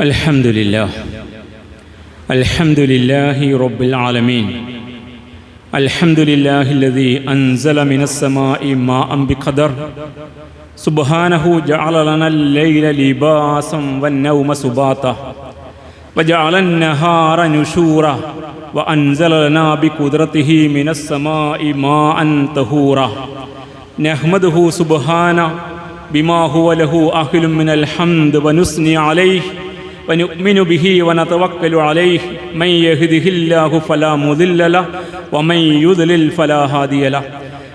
الحمد لله رب العالمين. الحمد لله الذي أنزل من السماء ماء بقدر. سبحانه جعل لنا الليل لباسا والنوم سباتا وجعل النهار نشورا وأنزل لنا بقدرته من السماء ماء طهورا. نحمده سبحانه بما هو له أهل من الحمد ونثني عليه ونؤمن به ونتوكل عليه. من يهده الله فلا مضل له ومن يضلل فلا هادي له.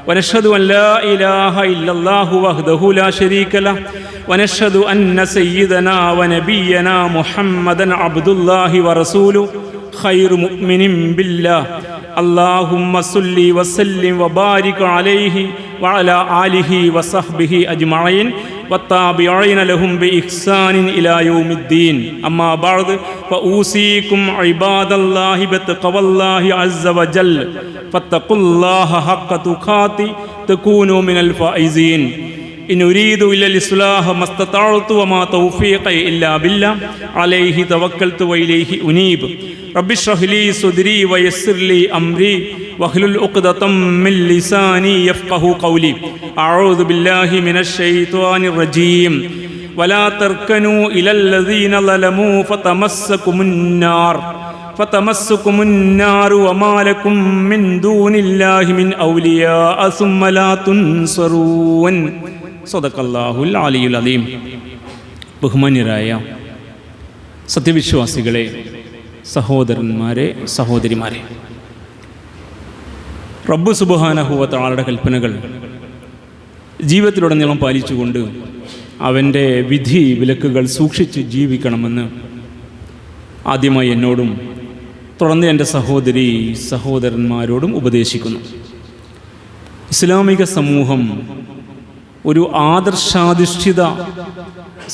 ونشهد أن لا إله إلا الله وحده لا شريك له. ونشهد أن سيدنا ونبينا محمدا عبد الله ورسوله خير مؤمن بالله. اللهم صل وسلم وبارك عليه وعلى آله وصحبه أجمعين والتابعين لهم بإحسان إلى يوم الدين. أما بعد فأوصيكم عباد الله بتقوى الله عز وجل فاتقوا الله حق تقاته تكونوا من الفائزين. إن أريد إلا الإصلاح ما استطعت وما توفيقي إلا بالله عليه توكلت وإليه أنيب. رب اشرح لي صدري ويسر لي أمري واحلل عقدة من لساني يفقهوا قولي. أعوذ بالله من الشيطان الرجيم. ولا تركنوا إلى الذين ظلموا فتمسكم النار وما لكم من دون الله من أولياء ثم لا تنصرون. സദഖല്ലാഹുൽ അലിയുൽ അലീം. ബഹുമാന്യരായ സത്യവിശ്വാസികളെ, സഹോദരന്മാരെ, സഹോദരിമാരെ, റബ്ബ് സുബ്ഹാനഹു വ തആലയുടെ കൽപ്പനകൾ ജീവിതത്തിലുടനീളം പാലിച്ചുകൊണ്ട് അവൻ്റെ വിധി വിലക്കുകൾ സൂക്ഷിച്ച് ജീവിക്കണമെന്ന് ആദ്യമായി എന്നോടും തുടർന്ന് എൻ്റെ സഹോദരി സഹോദരന്മാരോടും ഉപദേശിക്കുന്നു. ഇസ്ലാമിക സമൂഹം ഒരു ആദർശാധിഷ്ഠിത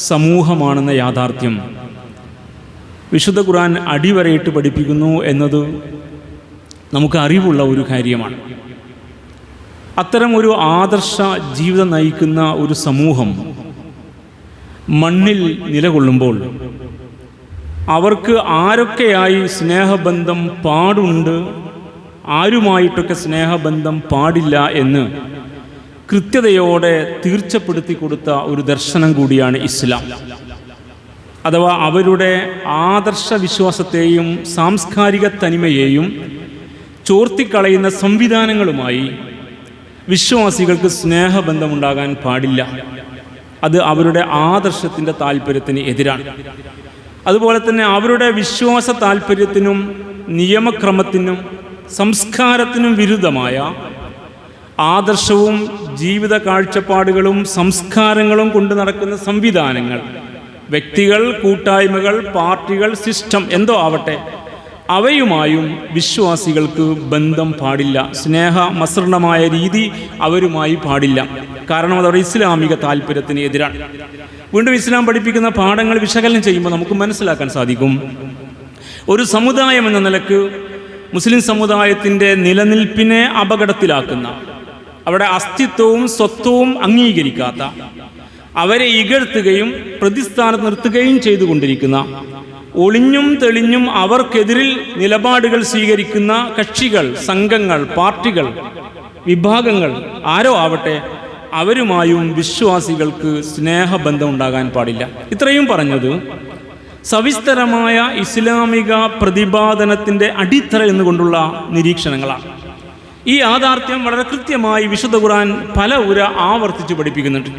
സമൂഹമാണെന്ന യാഥാർത്ഥ്യം വിശുദ്ധ ഖുർആൻ അടിവരയിട്ട് പഠിപ്പിക്കുന്നു എന്നത് നമുക്ക് അറിവുള്ള ഒരു കാര്യമാണ്. അത്തരം ഒരു ആദർശ ജീവിതം നയിക്കുന്ന ഒരു സമൂഹം മണ്ണിൽ നിലകൊള്ളുമ്പോൾ അവർക്ക് ആരൊക്കെയായി സ്നേഹബന്ധം പാടുണ്ട്, ആരുമായിട്ടൊക്കെ സ്നേഹബന്ധം പാടില്ല എന്ന് കൃത്യതയോടെ തീർച്ചപ്പെടുത്തി കൊടുത്ത ഒരു ദർശനം കൂടിയാണ് ഇസ്ലാം. അഥവാ അവരുടെ ആദർശ വിശ്വാസത്തെയും സാംസ്കാരിക തനിമയെയും ചോർത്തിക്കളയുന്ന സംവിധാനങ്ങളുമായി വിശ്വാസികൾക്ക് സ്നേഹബന്ധമുണ്ടാകാൻ പാടില്ല. അത് അവരുടെ ആദർശത്തിൻ്റെ താല്പര്യത്തിന് എതിരാണ്. അതുപോലെ തന്നെ അവരുടെ വിശ്വാസ താല്പര്യത്തിനും നിയമക്രമത്തിനും സംസ്കാരത്തിനും വിരുദ്ധമായ ആദർശവും ജീവിത കാഴ്ചപ്പാടുകളും സംസ്കാരങ്ങളും കൊണ്ട് നടക്കുന്ന സംവിധാനങ്ങൾ, വ്യക്തികൾ, കൂട്ടായ്മകൾ, പാർട്ടികൾ, സിസ്റ്റം എന്തോ ആവട്ടെ, അവയുമായും വിശ്വാസികൾക്ക് ബന്ധം പാടില്ല. സ്നേഹ മസൃണമായ രീതി അവരുമായി പാടില്ല. കാരണം അതവരുടെ ഇസ്ലാമിക താല്പര്യത്തിന് എതിരാണ്. വീണ്ടും ഇസ്ലാം പഠിപ്പിക്കുന്ന പാഠങ്ങൾ വിശകലനം ചെയ്യുമ്പോൾ നമുക്ക് മനസ്സിലാക്കാൻ സാധിക്കും, ഒരു സമുദായം എന്ന നിലക്ക് മുസ്ലിം സമുദായത്തിൻ്റെ നിലനിൽപ്പിനെ അപകടത്തിലാക്കുന്ന, അവരുടെ അസ്തിത്വവും സ്വത്വവും അംഗീകരിക്കാത്ത, അവരെ ഇകഴ്ത്തുകയും പ്രതിസ്ഥാനത്ത് നിർത്തുകയും ചെയ്തുകൊണ്ടിരിക്കുന്ന, ഒളിഞ്ഞും തെളിഞ്ഞും അവർക്കെതിരിൽ നിലപാടുകൾ സ്വീകരിക്കുന്ന കക്ഷികൾ, സംഘങ്ങൾ, പാർട്ടികൾ, വിഭാഗങ്ങൾ ആരോ ആവട്ടെ, അവരുമായും വിശ്വാസികൾക്ക് സ്നേഹബന്ധം ഉണ്ടാകാൻ പാടില്ല. ഇത്രയും പറഞ്ഞത് സവിസ്തരമായ ഇസ്ലാമിക പ്രതിപാദനത്തിൻ്റെ അടിത്തറ എന്നുകൊണ്ടുള്ള നിരീക്ഷണങ്ങളാണ്. ഈ യാഥാർത്ഥ്യം വളരെ കൃത്യമായി വിശുദ്ധ ഖുർആൻ പല ആവർത്തിച്ച് പഠിപ്പിക്കുന്നുണ്ട്.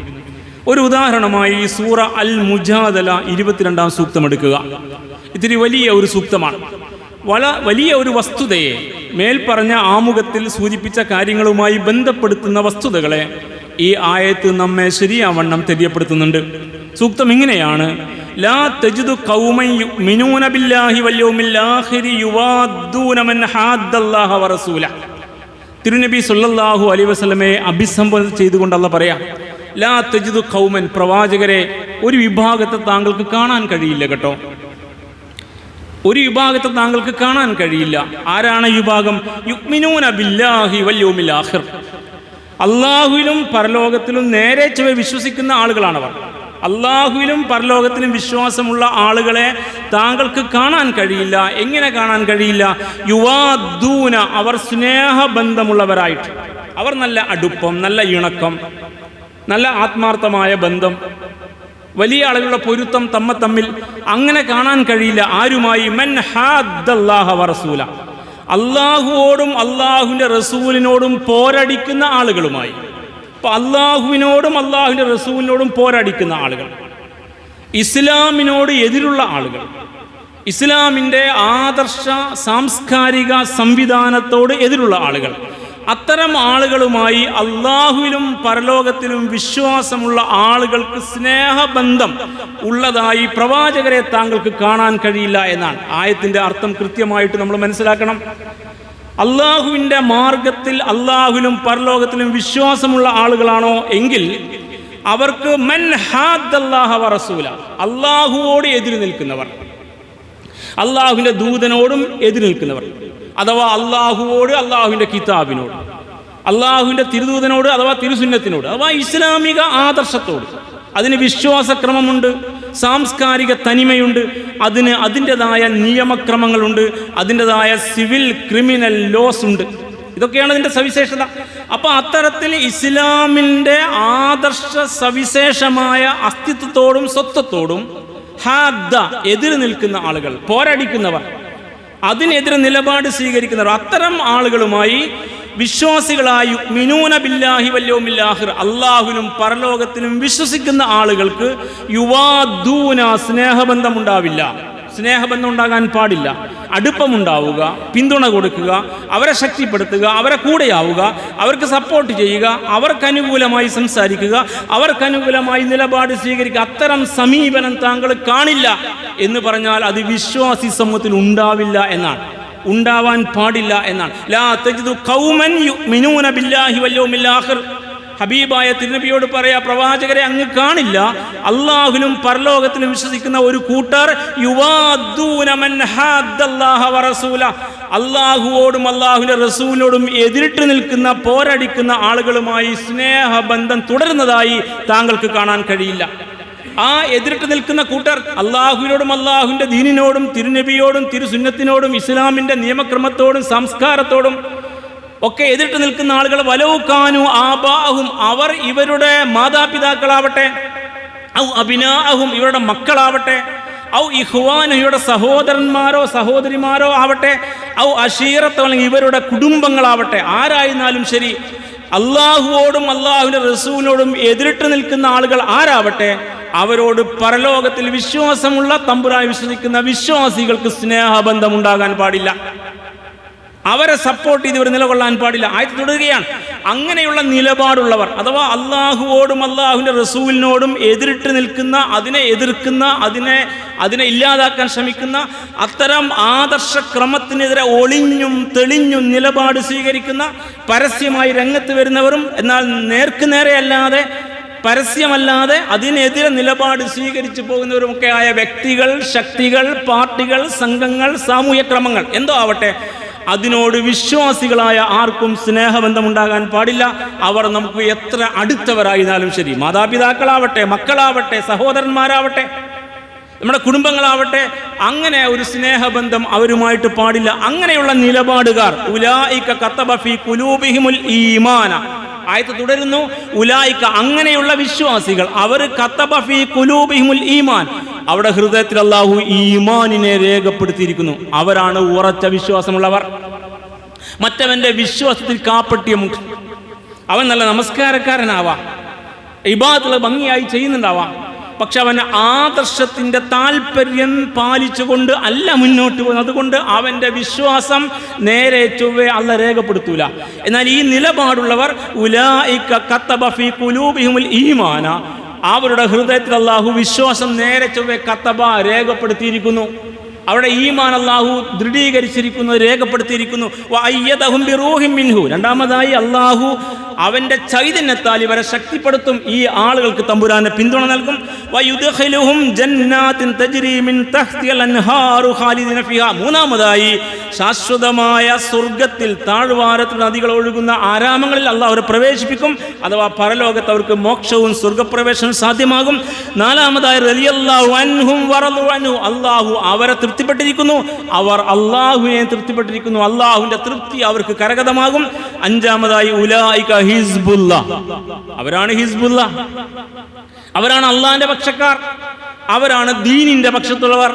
ഒരു ഉദാഹരണമായി സൂറ അൽ മുജാദല 22-ാം സൂക്തം എടുക്കുക. ഇത്തിരി വലിയ ഒരു സൂക്തമാണ്. വലിയ ഒരു വസ്തുതയെ മേൽപ്പറഞ്ഞ ആമുഖത്തിൽ സൂചിപ്പിച്ച കാര്യങ്ങളുമായി ബന്ധപ്പെടുത്തുന്ന വസ്തുതകളെ ഈ ആയത്ത് നമ്മെ ശരിയാവണ്ണം തെര്യപ്പെടുത്തുന്നുണ്ട്. സൂക്തം ഇങ്ങനെയാണ്: ലാ തജിദു ഖൗമൻ യുഅ്മിനൂന ബില്ലാഹി വൽ യൗമിൽ ആഖിരി യുവാദ്ദൂന മൻ ഹാദ്ദല്ലാഹ വറസൂല. തിരുനബി സല്ലല്ലാഹു അലൈഹി വസല്ലമയെ അഭിസംബോധന ചെയ്തുകൊണ്ട് അല്ലാഹു പറയാം, ലാ തജിദു ഖൗമൻ, പ്രവാചകരെ ഒരു വിഭാഗത്തെ താങ്കൾക്ക് കാണാൻ കഴിയില്ല കേട്ടോ. ഒരു വിഭാഗത്തെ താങ്കൾക്ക് കാണാൻ കഴിയില്ല. ആരാണ് ഈ വിഭാഗം? യുഅ്മിനൂന ബില്ലാഹി വൽ യൗമിൽ ആഖിർ, അള്ളാഹുവിലും പരലോകത്തിലും നേരെ ചൊവ്വേ വിശ്വസിക്കുന്ന ആളുകളാണവർ. അള്ളാഹുവിലും പരലോകത്തിലും വിശ്വാസമുള്ള ആളുകളെ താങ്കൾക്ക് കാണാൻ കഴിയില്ല. എങ്ങനെ കാണാൻ കഴിയില്ല? യുവാദൂന, അവർ സ്നേഹബന്ധമുള്ളവരായിട്ട്, അവർ നല്ല അടുപ്പം, നല്ല ഇണക്കം, നല്ല ആത്മാർത്ഥമായ ബന്ധം, വലിയ അളവിലുള്ള പൊരുത്തം തമ്മിൽ അങ്ങനെ കാണാൻ കഴിയില്ല. ആരുമായി? മൻ ഹാദ്ദല്ലാഹ വറസൂല, അള്ളാഹുവോടും അള്ളാഹുവിൻ്റെ റസൂലിനോടും പോരടിക്കുന്ന ആളുകളുമായി. അപ്പം അള്ളാഹുവിനോടും അള്ളാഹുവിൻ്റെ റസൂലിനോടും പോരടിക്കുന്ന ആളുകൾ, ഇസ്ലാമിനോട് എതിരുള്ള ആളുകൾ, ഇസ്ലാമിൻ്റെ ആദർശ സാംസ്കാരിക സംവിധാനത്തോട് എതിരുള്ള ആളുകൾ, അത്തരം ആളുകളുമായി അള്ളാഹുവിലും പരലോകത്തിലും വിശ്വാസമുള്ള ആളുകൾക്ക് സ്നേഹബന്ധം ഉള്ളതായി പ്രവാചകരെ താങ്കൾക്ക് കാണാൻ കഴിയില്ല എന്നാണ് ആയത്തിൻ്റെ അർത്ഥം. കൃത്യമായിട്ട് നമ്മൾ മനസ്സിലാക്കണം. അള്ളാഹുവിൻ്റെ മാർഗത്തിൽ അള്ളാഹുവിലും പരലോകത്തിലും വിശ്വാസമുള്ള ആളുകളാണോ എങ്കിൽ അവർക്ക് മൻ ഹാദ്ദല്ലാഹ വറസൂല, അള്ളാഹുവോട് എതിര് നിൽക്കുന്നവർ, അള്ളാഹുവിൻ്റെ ദൂതനോടും എതിര് നിൽക്കുന്നവർ, അഥവാ അള്ളാഹുവോട്, അള്ളാഹുവിൻ്റെ കിതാബിനോട്, അള്ളാഹുവിൻ്റെ തിരുദൂതനോട് അഥവാ തിരുസുന്നത്തിനോട്, അഥവാ ഇസ്ലാമിക ആദർശത്തോട്. അതിന് വിശ്വാസക്രമമുണ്ട്, സാംസ്കാരിക തനിമയുണ്ട്, അതിൻ്റെതായ നിയമക്രമങ്ങളുണ്ട്, അതിൻ്റെതായ സിവിൽ ക്രിമിനൽ ലോസ് ഉണ്ട്. ഇതൊക്കെയാണ് അതിൻ്റെ സവിശേഷത. അപ്പോൾ അത്തരത്തിൽ ഇസ്ലാമിൻ്റെ ആദർശ സവിശേഷമായ അസ്തിത്വത്തോടും സ്വത്വത്തോടും ഹാദ്ദ, എതിര് നിൽക്കുന്ന ആളുകൾ, പോരടിക്കുന്നവർ, അതിനെതിരെ നിലപാട് സ്വീകരിക്കുന്നവർ, അത്തരം ആളുകളുമായി വിശ്വാസികളായി മിനൂന ബില്ലാഹി വല്യൗമിൽ ആഖിർ, അള്ളാഹുവിലും പരലോകത്തിലും വിശ്വസിക്കുന്ന ആളുകൾക്ക് യുവാദൂന, സ്നേഹബന്ധം ഉണ്ടാവില്ല, സ്നേഹബന്ധം ഉണ്ടാകാൻ പാടില്ല. അടുപ്പമുണ്ടാവുക, പിന്തുണ കൊടുക്കുക, അവരെ ശക്തിപ്പെടുത്തുക, അവരെ കൂടെയാവുക, അവർക്ക് സപ്പോർട്ട് ചെയ്യുക, അവർക്കനുകൂലമായി സംസാരിക്കുക, അവർക്കനുകൂലമായി നിലപാട് സ്വീകരിക്കുക. അത്തരം സമീപനം താങ്കൾ കാണില്ല എന്ന് പറഞ്ഞാൽ അത് വിശ്വാസി സമൂഹത്തിൽ ഉണ്ടാവില്ല എന്നാണ്, ഉണ്ടാവാൻ പാടില്ല എന്നാണ്. ലാ തജിദു ഖൗമൻ യുഅ്മിനൂന ബില്ലാഹി വൽ യൗമിൽ ആഖിർ, ഹബീബായ തിരുനബിയോട് പറയാ, പ്രവാചകരെ അങ്ങ് കാണില്ല അള്ളാഹുവിലും പരലോകത്തിലും വിശ്വസിക്കുന്ന ഒരു കൂട്ടർ യുവാദൂന മൻ ഹാദ്ദല്ലാഹ വറസൂല, അള്ളാഹുവോടും അള്ളാഹുവിൻ്റെ റസൂലിനോടും എതിരിട്ട് നിൽക്കുന്ന, പോരടിക്കുന്ന ആളുകളുമായി സ്നേഹബന്ധം തുടരുന്നതായി താങ്കൾക്ക് കാണാൻ കഴിയില്ല. ആ എതിരിട്ട് നിൽക്കുന്ന കൂട്ടർ അള്ളാഹുവിനോടും അള്ളാഹുവിൻ്റെ ദീനിനോടും തിരുനബിയോടും തിരുസുന്നത്തിനോടും ഇസ്ലാമിൻ്റെ നിയമക്രമത്തോടും സംസ്കാരത്തോടും ഒക്കെ എതിരിട്ട് നിൽക്കുന്ന ആളുകൾ വലൗകാനു ആബാഅഹും, അവർ ഇവരുടെ മാതാപിതാക്കളാവട്ടെ, ഔ അബിനാഅഹും, ഇവരുടെ മക്കളാവട്ടെ, ഔ ഇഖ്വാനു, ഇവരുടെ സഹോദരന്മാരോ സഹോദരിമാരോ ആവട്ടെ, ഔ അശീറത്തോ, അല്ലെങ്കിൽ ഇവരുടെ കുടുംബങ്ങളാവട്ടെ, ആരായിരുന്നാലും ശരി, അള്ളാഹുവോടും അള്ളാഹുവിൻ്റെ റസൂലിനോടും എതിരിട്ട് നിൽക്കുന്ന ആളുകൾ ആരാവട്ടെ, അവരോട് പരലോകത്തിൽ വിശ്വാസമുള്ള, തമ്പുരാൻ വിശ്വസിക്കുന്ന വിശ്വാസികൾക്ക് സ്നേഹബന്ധം ഉണ്ടാകാൻ പാടില്ല, അവരെ സപ്പോർട്ട് ചെയ്ത് ഇവർ നിലകൊള്ളാൻ പാടില്ല. ആയത്ത് തുടരുകയാണ്, അങ്ങനെയുള്ള നിലപാടുള്ളവർ, അഥവാ അള്ളാഹുവോടും അള്ളാഹുവിൻ്റെ റസൂലിനോടും എതിരിട്ട് നിൽക്കുന്ന, അതിനെ എതിർക്കുന്ന, അതിനെ ഇല്ലാതാക്കാൻ ശ്രമിക്കുന്ന, അത്തരം ആദർശക്രമത്തിനെതിരെ ഒളിഞ്ഞും തെളിഞ്ഞും നിലപാട് സ്വീകരിക്കുന്ന, പരസ്യമായി രംഗത്ത് വരുന്നവരും എന്നാൽ നേർക്കുനേരെയല്ലാതെ, പരസ്യമല്ലാതെ അതിനെതിരെ നിലപാട് സ്വീകരിച്ചു പോകുന്നവരുമൊക്കെ ആയ വ്യക്തികൾ, ശക്തികൾ, പാർട്ടികൾ, സംഘങ്ങൾ, സാമൂഹ്യ ക്രമങ്ങൾ എന്തോ ആവട്ടെ, അതിനോട് വിശ്വാസികളായ ആർക്കും സ്നേഹബന്ധമുണ്ടാകാൻ പാടില്ല. അവർ നമുക്ക് എത്ര അടുത്തവരായിരുന്നാലും ശരി, മാതാപിതാക്കളാവട്ടെ, മക്കളാവട്ടെ, സഹോദരന്മാരാവട്ടെ, നമ്മുടെ കുടുംബങ്ങളാവട്ടെ, അങ്ങനെ ഒരു സ്നേഹബന്ധം അവരുമായിട്ട് പാടില്ല. അങ്ങനെയുള്ള നിലപാടുകാർ ഉലായിക കതബ ഫീ ഖുലൂബിഹിമുൽ ഈമാന, ആയത്ത് തുടരുന്നു, ഉലായിക, അങ്ങനെയുള്ള വിശ്വാസികൾ, അവർ കതബ ഫീ ഖുലൂബിഹിമുൽ ഈമാൻ, അവിടെ ഹൃദയത്തിൽ അല്ലാഹു ഈമാനിനെ രേഖപ്പെടുത്തിയിരിക്കുന്നു. അവരാണ് ഉറച്ച വിശ്വാസമുള്ളവർ. മറ്റവന്റെ വിശ്വാസത്തിൽ കാപ്പട്യമുണ്ട്. അവൻ നല്ല നമസ്കാരക്കാരനാവാം, ഇബാദത്തുകൾ ഭംഗിയായി ചെയ്യുന്നുണ്ടാവാം, പക്ഷെ അവൻ്റെ ആദർശത്തിൻ്റെ താല്പര്യം പാലിച്ചുകൊണ്ട് അല്ല മുന്നോട്ട് പോകുന്നത്. അതുകൊണ്ട് അവൻ്റെ വിശ്വാസം നേരെ ചൊവ്വേ അല്ല രേഖപ്പെടുത്തൂല. എന്നാൽ ഈ നിലപാടുള്ളവർ ഉലായിക കതബ ഫീ ഖുലൂബിഹിമുൽ ഈമാന, അവരുടെ ഹൃദയത്തിൽ അല്ലാഹു വിശ്വാസം നേരെ ചൊവ്വേ കതബ രേഖപ്പെടുത്തിയിരിക്കുന്നു. അവിടെ ഈമാൻ അള്ളാഹു ദൃഢീകരിച്ചിരിക്കുന്നു, രേഖപ്പെടുത്തിയിരിക്കുന്നു. വഅയ്യദഹും ബിറൂഹിൻ മിൻഹു, രണ്ടാമതായി അള്ളാഹു അവൻ്റെ ചൈതന്യത്താൽ ഇവരെ ശക്തിപ്പെടുത്തും. ഈ ആളുകൾക്ക് തമ്പുരാന്റെ പിന്തുണ നൽകും. വയുദ്ഖിലുഹും ജന്നാത്തിൻ തജ്രി മിൻ തഹ്തിൽ അൻഹാറു ഖാലിദിന ഫിഹാ, മൂന്നാമതായി ശാശ്വതമായ സ്വർഗ്ഗത്തിൽ താഴ്വാരത്തിൽ നദികൾ ഒഴുകുന്ന ആരാമങ്ങളിൽ അള്ളാഹു അവരെ പ്രവേശിപ്പിക്കും. അഥവാ പരലോകത്ത് അവർക്ക് മോക്ഷവും സ്വർഗ്ഗപ്രവേശനവും സാധ്യമാകും. നാലാമതായി റളിയല്ലാഹു അൻഹും വറളു അൻഹു, അള്ളാഹു അവരെ തൃപ്തിപ്പെട്ടിരിക്കുന്നു, അവർ അള്ളാഹുവിനെ തൃപ്തിപ്പെട്ടിരിക്കുന്നു, അള്ളാഹുവിന്റെ തൃപ്തി അവർക്ക് കരഗതമാകും. അഞ്ചാമതായി ഉലൈക ഹിസ്ബുല്ലാ, അവരാണ് ഹിസ്ബുല്ല, അവരാണ് അള്ളാഹിന്റെ പക്ഷക്കാർ, അവരാണ് ദീനിന്റെ പക്ഷത്തുള്ളവർ,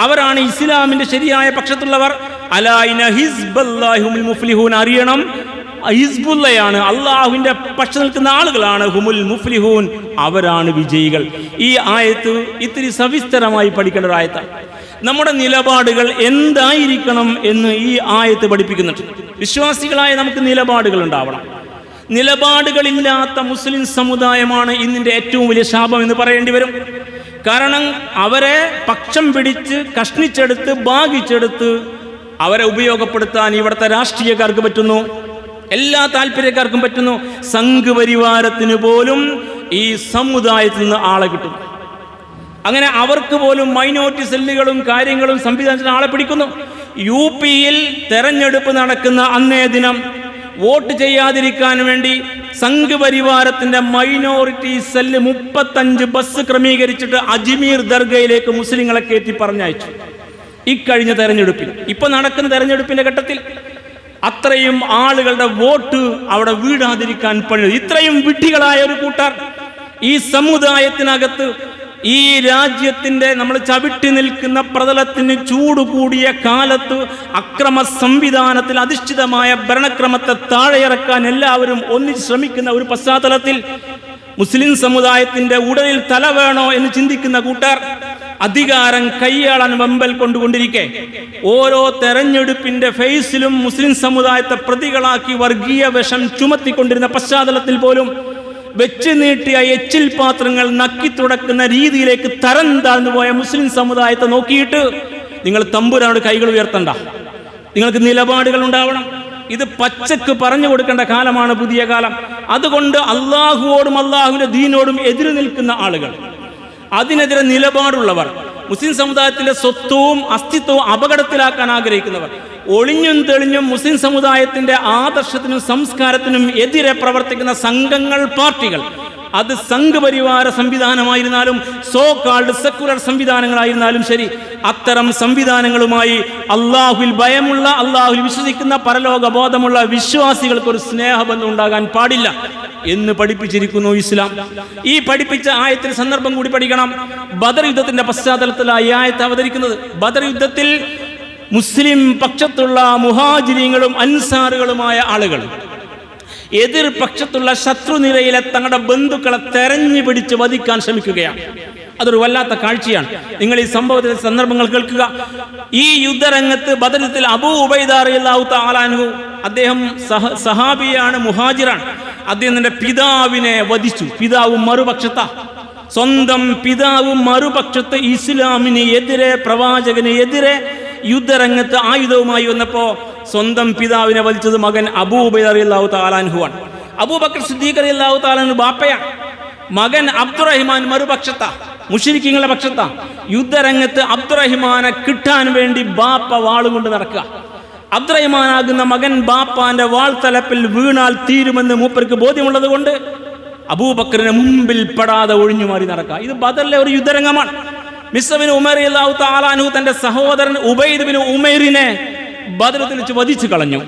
അവരാണ് ഇസ്ലാമിന്റെ ശരിയായ പക്ഷത്തുള്ളവർ. അലാ ഇന്ന ഹിസ്ബല്ലാഹി ഹുമുൽ മുഫ്ലിഹൂൻ, അറിയണം ഹിസ്ബുല്ലയാണ്, അള്ളാഹുവിന്റെ പക്ഷത്ത് നിൽക്കുന്ന ആളുകളാണ് ഹുമുൽ മുഫ്ലിഹൂൻ, അവരാണ് വിജയികൾ. ഈ ആയത്ത് ഇത്തിരി സവിസ്തരമായി പഠിക്കേണ്ട ഒരു ആയത്താണ്. നമ്മുടെ നിലപാടുകൾ എന്തായിരിക്കണം എന്ന് ഈ ആയത്ത് പഠിപ്പിക്കുന്നുണ്ട്. വിശ്വാസികളായ നമുക്ക് നിലപാടുകൾ ഉണ്ടാവണം. നിലപാടുകളില്ലാത്ത മുസ്ലിം സമുദായമാണ് ഇന്നിൻ്റെ ഏറ്റവും വലിയ ശാപം എന്ന് പറയേണ്ടി വരും. കാരണം അവരെ പക്ഷം പിടിച്ച് കഷ്ണിച്ചെടുത്ത് ഭാഗിച്ചെടുത്ത് അവരെ ഉപയോഗപ്പെടുത്താൻ ഇവിടുത്തെ രാഷ്ട്രീയക്കാർക്ക് പറ്റുന്നു, എല്ലാ താല്പര്യക്കാർക്കും പറ്റുന്നു. സംഘ് പരിവാരത്തിന് പോലും ഈ സമുദായത്തിൽ നിന്ന് ആളെ കിട്ടും. അങ്ങനെ അവർക്ക് പോലും മൈനോറിറ്റി സെല്ലുകളും കാര്യങ്ങളും സംവിധാനത്തിന് ആളെ പിടിക്കുന്നു. UP-യിൽ തെരഞ്ഞെടുപ്പ് നടക്കുന്ന അന്നേ ദിനം വോട്ട് ചെയ്യാതിരിക്കാൻ വേണ്ടി സംഘ് പരിവാരത്തിന്റെ മൈനോറിറ്റി സെല്ല് 35 ബസ് ക്രമീകരിച്ചിട്ട് അജ്മീർ ദർഗയിലേക്ക് മുസ്ലിങ്ങളെ കയറ്റി പറഞ്ഞയച്ചു. ഇക്കഴിഞ്ഞ തെരഞ്ഞെടുപ്പിൽ, ഇപ്പൊ നടക്കുന്ന തെരഞ്ഞെടുപ്പിന്റെ ഘട്ടത്തിൽ അത്രയും ആളുകളുടെ വോട്ട് അവിടെ വീഴാതിരിക്കാൻ പണി. ഇത്രയും വിഡ്ഢികളായ ഒരു കൂട്ടർ ഈ സമുദായത്തിനകത്ത്, ഈ രാജ്യത്തിന്റെ നമ്മൾ ചവിട്ടി നിൽക്കുന്ന പ്രതലത്തിന് ചൂട് കൂടിയ കാലത്ത് അക്രമ സംവിധാനത്തിൽ അധിഷ്ഠിതമായ ഭരണക്രമത്തെ താഴെയിറക്കാൻ എല്ലാവരും ഒന്നിച്ച് ശ്രമിക്കുന്ന ഒരു പശ്ചാത്തലത്തിൽ മുസ്ലിം സമുദായത്തിന്റെ ഉടലിൽ തല വേണോ എന്ന് ചിന്തിക്കുന്ന കൂട്ടർ അധികാരം കയ്യാളാൻ വെമ്പൽ കൊണ്ടുകൊണ്ടിരിക്കെ ഓരോ തെരഞ്ഞെടുപ്പിന്റെ ഫേസിലും മുസ്ലിം സമുദായത്തെ പ്രതികളാക്കി വർഗീയ വിഷം ചുമത്തിക്കൊണ്ടിരുന്ന പശ്ചാത്തലത്തിൽ പോലും വെച്ച് നീട്ടിയ എച്ചിൽ പാത്രങ്ങൾ നക്കി തുടക്കുന്ന രീതിയിലേക്ക് തരം താഴ്ന്നു പോയ മുസ്ലിം സമുദായത്തെ നോക്കിയിട്ട് നിങ്ങൾ തമ്പുരാനോട് കൈകൾ ഉയർത്തണ്ട, നിങ്ങൾക്ക് നിലപാടുകൾ ഉണ്ടാവണം. ഇത് പച്ചക്ക് പറഞ്ഞു കൊടുക്കേണ്ട കാലമാണ് പുതിയ കാലം. അതുകൊണ്ട് അള്ളാഹുവോടും അള്ളാഹുവിന്റെ ദീനോടും എതിര് നിൽക്കുന്ന ആളുകൾ, അതിനെതിരെ നിലപാടുള്ളവർ, മുസ്ലിം സമുദായത്തിലെ സ്വത്വവും അസ്തിത്വവും അപകടത്തിലാക്കാൻ ആഗ്രഹിക്കുന്നവർ, ഒളിഞ്ഞും തെളിഞ്ഞും മുസ്ലിം സമുദായത്തിന്റെ ആദർശത്തിനും സംസ്കാരത്തിനും എതിരെ പ്രവർത്തിക്കുന്ന സംഘങ്ങൾ, പാർട്ടികൾ, അത് സംഘപരിവാര സംവിധാനമായിരുന്നാലും സോ കാൾഡ് സെക്കുലർ സംവിധാനങ്ങളായിരുന്നാലും ശരി, അത്തരം സംവിധാനങ്ങളുമായി അള്ളാഹുവിൽ ഭയമുള്ള, അള്ളാഹുവിൽ വിശ്വസിക്കുന്ന, പരലോക ബോധമുള്ള വിശ്വാസികൾക്ക് ഒരു സ്നേഹബന്ധം ഉണ്ടാകാൻ പാടില്ല എന്ന് പഠിപ്പിച്ചിരിക്കുന്നു ഇസ്ലാം. ഈ പഠിപ്പിച്ച ആയത്തിൽ സന്ദർഭം കൂടി പഠിക്കണം. ബദർ യുദ്ധത്തിന്റെ പശ്ചാത്തലത്തിലാണ് ഈ ആയത്ത് അവതരിക്കുന്നത്. ബദർ യുദ്ധത്തിൽ മുസ്ലിം പക്ഷത്തുള്ള മുഹാജിരീങ്ങളും അൻസാറുകളുമായ ആളുകൾ എതിർ പക്ഷത്തുള്ള ശത്രുനിരയിലെ തങ്ങളുടെ ബന്ധുക്കളെ തെരഞ്ഞു പിടിച്ച് വധിക്കാൻ ശ്രമിക്കുകയാണ്. അതൊരു വല്ലാത്ത കാഴ്ചയാണ്. നിങ്ങൾ ഈ സംഭവത്തിലെ സന്ദർഭങ്ങൾ കേൾക്കുക. ഈ യുദ്ധരംഗത്ത് ബദർ യുദ്ധത്തിൽ അബൂ ഉബൈദ റളിയല്ലാഹു തആല അൻഹു, അദ്ദേഹം സഹാബിയാണ്, മുഹാജിറാണ്. അദ്ദേഹത്തിന്റെ പിതാവിനെ വധിച്ചു. പിതാവ് മറുപക്ഷത്താ, സ്വന്തം പിതാവ് മറുപക്ഷത്ത് ഇസ്ലാമിന് എതിരെ, പ്രവാചകന് എതിരെ യുദ്ധരംഗത്ത് ആയുധവുമായി വന്നപ്പോ സ്വന്തം പിതാവിനെ വലിച്ചത് മകൻ അബൂ ഉബൈദ റളിയല്ലാഹു തആല അൻഹുവാണ്. അബൂബക്കർ സിദ്ദീഖ് റളിയല്ലാഹു തആല അൻഹു ബാപ്പയാണ്. മകൻ അബ്ദുറഹിമാൻ മറുപക്ഷത്താ, മുശ്രിക്കീങ്ങളുടെ പക്ഷത്താ. യുദ്ധരംഗത്ത് അബ്ദുറഹിമാനെ കിട്ടാൻ വേണ്ടി ബാപ്പ വാളും കൊണ്ട് നടക്കുക. അബ്ദുറഹിമാനാകുന്ന മകൻ ബാപ്പാന്റെ വാൾ തലപ്പിൽ വീണാൽ തീരുമെന്ന് മൂപ്പർക്ക് ബോധ്യമുള്ളത് കൊണ്ട് അബൂബക്കറിന് മുമ്പിൽ പെടാതെ ഒഴിഞ്ഞു മാറി നടക്കുക. ഇത് ബദറിലെ ഒരു യുദ്ധരംഗമാണ്. മിസ്ബിൻ ഉമർ റളിയല്ലാഹു തആല അൻഹു തന്റെ സഹോദരൻ ഉബൈദ് ബിൻ ഉമൈറിനെ ബദറിൽ വെച്ച് വധിച്ചു കളഞ്ഞു.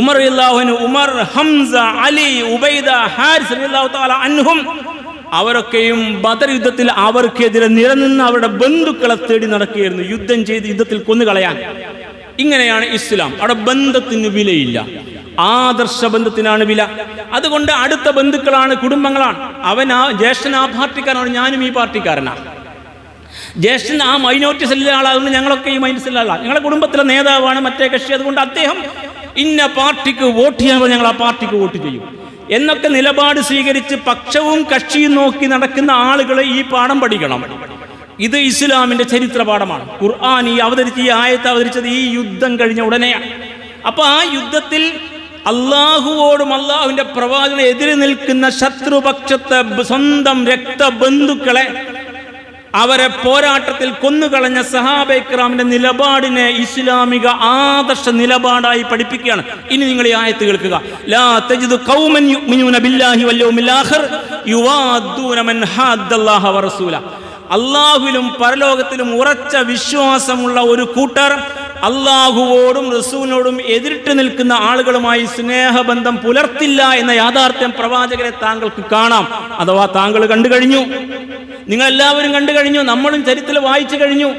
ഉമർ റളിയല്ലാഹു അൻഹു, ഉമർ, ഹംസ, അലി, ഉബൈദ, ഹാരിസ് റളിയല്ലാഹു തആല അൻഹും അവരൊക്കെയും ബദർ യുദ്ധത്തിൽ അവർക്കെതിരെ നിലനിന്ന് അവരുടെ ബന്ധുക്കളെ തേടി നടക്കുകയായിരുന്നു, യുദ്ധം ചെയ്ത് യുദ്ധത്തിൽ കൊന്നുകളയാൻ. ഇങ്ങനെയാണ് ഇസ്ലാം. അവിടെ ബന്ധത്തിന് വിലയില്ല, ആദർശ ബന്ധത്തിനാണ് വില. അതുകൊണ്ട് അടുത്ത ബന്ധുക്കളാണ്, കുടുംബങ്ങളാണ്. അവൻ ആ ജ്യേഷ്ഠൻ ആ പാർട്ടിക്കാരനാണ്, ഞാനും ഈ പാർട്ടിക്കാരനാണ്. ജ്യേഷ്ഠൻ ആ മൈനോറിറ്റി സെല്ലിലെ ആളാകുന്നു, ഞങ്ങളൊക്കെ ഈ മൈനോറിറ്റി സെല്ലിലെ ആളാണ്. ഞങ്ങളുടെ കുടുംബത്തിലെ നേതാവാണ് മറ്റേ കക്ഷി. അതുകൊണ്ട് അദ്ദേഹം ഇന്ന പാർട്ടിക്ക് വോട്ട് ചെയ്യാൻ ഞങ്ങൾ ആ പാർട്ടിക്ക് വോട്ട് ചെയ്യും എന്നൊക്കെ നിലപാട് സ്വീകരിച്ച് പക്ഷവും കക്ഷിയും നോക്കി നടക്കുന്ന ആളുകളെ ഈ പാഠം പഠിക്കണം. ഇത് ഇസ്ലാമിന്റെ ചരിത്ര പാഠമാണ്. ഖുർആൻ ഈ ആയത്ത് അവതരിച്ചത് ഈ യുദ്ധം കഴിഞ്ഞ ഉടനെയാണ്. അപ്പൊ ആ യുദ്ധത്തിൽ അള്ളാഹുവോടും അള്ളാഹുവിന്റെ പ്രവാചകനെ എതിരെ നിൽക്കുന്ന ശത്രുപക്ഷത്തെ സ്വന്തം രക്തബന്ധുക്കളെ അവരെ പോരാട്ടത്തിൽ കൊന്നുകളഞ്ഞ സഹാബെ കിറാമിന്റെ നിലപാടിനെ ഇസ്ലാമിക ആദർശ നിലപാടായി പഠിപ്പിക്കുകയാണ്. ഇനി നിങ്ങൾ ഈ ആയത്ത് കേൾക്കുക. ലാ തജിദു ഖൗമൻ യുഅ്മിനൂന ബില്ലാഹി വൽ യൗമിൽ ആഖിർ യുവാദ്ദൂന മൻ ഹാദ്ദല്ലാഹ വറസൂല. അള്ളാഹുവിലും പരലോകത്തിലും ഉറച്ച വിശ്വാസമുള്ള ഒരു കൂട്ടർ അള്ളാഹുവോടും റസൂലിനോടും എതിരിട്ട് നിൽക്കുന്ന ആളുകളുമായി സ്നേഹബന്ധം പുലർത്തില്ല എന്ന യാഥാർത്ഥ്യം പ്രവാചകരെ താങ്കൾക്ക് കാണാം, അഥവാ താങ്കൾ കണ്ടു കഴിഞ്ഞു, നിങ്ങൾ എല്ലാവരും കണ്ടു കഴിഞ്ഞു, നമ്മളും ചരിത്രത്തിൽ വായിച്ചു കഴിഞ്ഞു.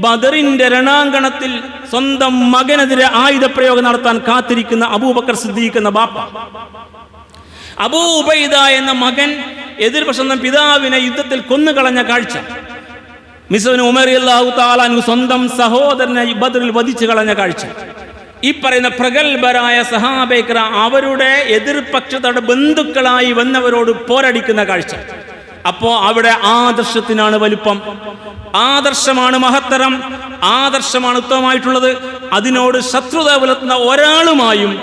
ബദറിന്റെ രണാങ്കണത്തിൽ സ്വന്തം മകനെതിരെ ആയുധപ്രയോഗം നടത്താൻ കാത്തിരിക്കുന്ന അബൂബക്കർ സിദ്ദീഖ് എന്ന ബാപ്പ, അബൂ ഉബൈദ എന്ന മകൻ എതിർപക്ഷം പിതാവിനെ യുദ്ധത്തിൽ കൊന്നുകളഞ്ഞ കാഴ്ച, മിസ്ബിൻ ഉമർ റളിയല്ലാഹു തആല അൻഹു സ്വന്തം സഹോദരനെ ബദറിൽ വധിച്ചു കളഞ്ഞ കാഴ്ച, ഈ പറയുന്ന പ്രഗത്ഭരായ സഹാബെ കിറാം അവരുടെ എതിർപക്ഷത്തോടെ ബന്ധുക്കളായി വന്നവരോട് പോരടിക്കുന്ന കാഴ്ച. അപ്പോ അവിടെ ആദർശത്തിനാണ് വലിപ്പം, ആദർശമാണ് മഹത്തരം, ആദർശമാണ് ഉത്തമമായിട്ടുള്ളത്. അതിനോട് ശത്രുത പുലർത്തുന്ന ഒരാളുമായും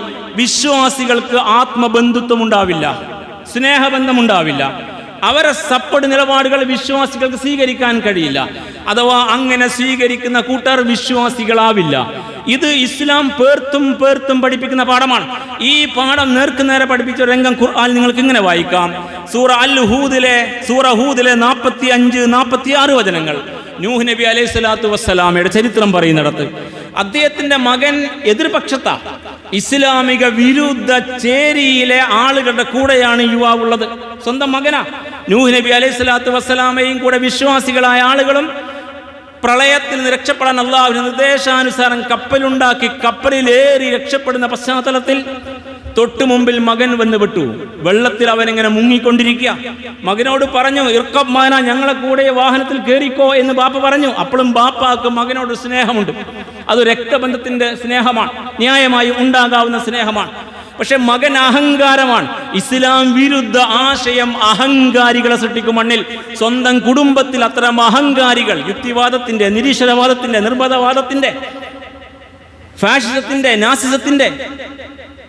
വിശ്വാസികൾക്ക് ആത്മബന്ധുത്വം ഉണ്ടാവില്ല, സ്നേഹബന്ധമുണ്ടാവില്ല. അവരെ സപ്പോർട്ട് നിലപാടുകൾ വിശ്വാസികൾക്ക് സ്വീകരിക്കാൻ കഴിയില്ല, അഥവാ അങ്ങനെ സ്വീകരിക്കുന്ന കൂട്ടർ വിശ്വാസികളാവില്ല. ഇത് ഇസ്ലാം പേർത്തും പഠിപ്പിക്കുന്ന പാഠമാണ്. ഈ പാഠം നേർക്കുനേരെ പഠിപ്പിച്ച രംഗം ഖുർആൻ നിങ്ങൾക്ക് ഇങ്ങനെ വായിക്കാം. സൂറ ഹൂദിലെ 45-46 വചനങ്ങൾ. നൂഹ് നബി അലൈഹി സ്വലാത്തു വസ്സലാമയുടെ ചരിത്രം പറയുന്നിടത്ത് അദ്ദേഹത്തിന്റെ മകൻ എതിർപക്ഷത്താ, ഇസ്ലാമിക വിരുദ്ധ ചേരിയിലെ ആളുകളുടെ കൂടെയാണ് യുവാവുള്ളത്, സ്വന്തം മകനാ. നൂഹ് നബി അലൈഹി സ്വലാത്തു വസ്സലാമയും കൂടെ വിശ്വാസികളായ ആളുകളും പ്രളയത്തിൽ നിന്ന് രക്ഷപ്പെടാൻ അള്ളാഹുവിന്റെ നിർദ്ദേശാനുസാരം കപ്പലുണ്ടാക്കി കപ്പലിലേറി രക്ഷപ്പെടുന്ന പശ്ചാത്തലത്തിൽ തൊട്ടു മുമ്പിൽ മകൻ വന്ന് വിട്ടു. വെള്ളത്തിൽ അവനിങ്ങനെ മുങ്ങിക്കൊണ്ടിരിക്കുക. മകനോട് പറഞ്ഞു, ഇർക്കബ് മാന, ഞങ്ങളെ കൂടെ വാഹനത്തിൽ കയറിക്കോ എന്ന് ബാപ്പ പറഞ്ഞു. അപ്പോഴും ബാപ്പാക്ക് മകനോട് സ്നേഹമുണ്ട്. അത് രക്തബന്ധത്തിന്റെ സ്നേഹമാണ്, ന്യായമായും ഉണ്ടാകാവുന്ന സ്നേഹമാണ്. പക്ഷെ മകൻ അഹങ്കാരമാണ്. ഇസ്ലാം വിരുദ്ധ ആശയം അഹങ്കാരികളെ സൃഷ്ടിക്കും മണ്ണിൽ. സ്വന്തം കുടുംബത്തിൽ അത്തരം അഹങ്കാരികൾ യുക്തിവാദത്തിന്റെ, നിരീശ്വരവാദത്തിന്റെ, നിർബന്ധവാദത്തിന്റെ, ഫാഷിസത്തിന്റെ, നാസിസത്തിന്റെ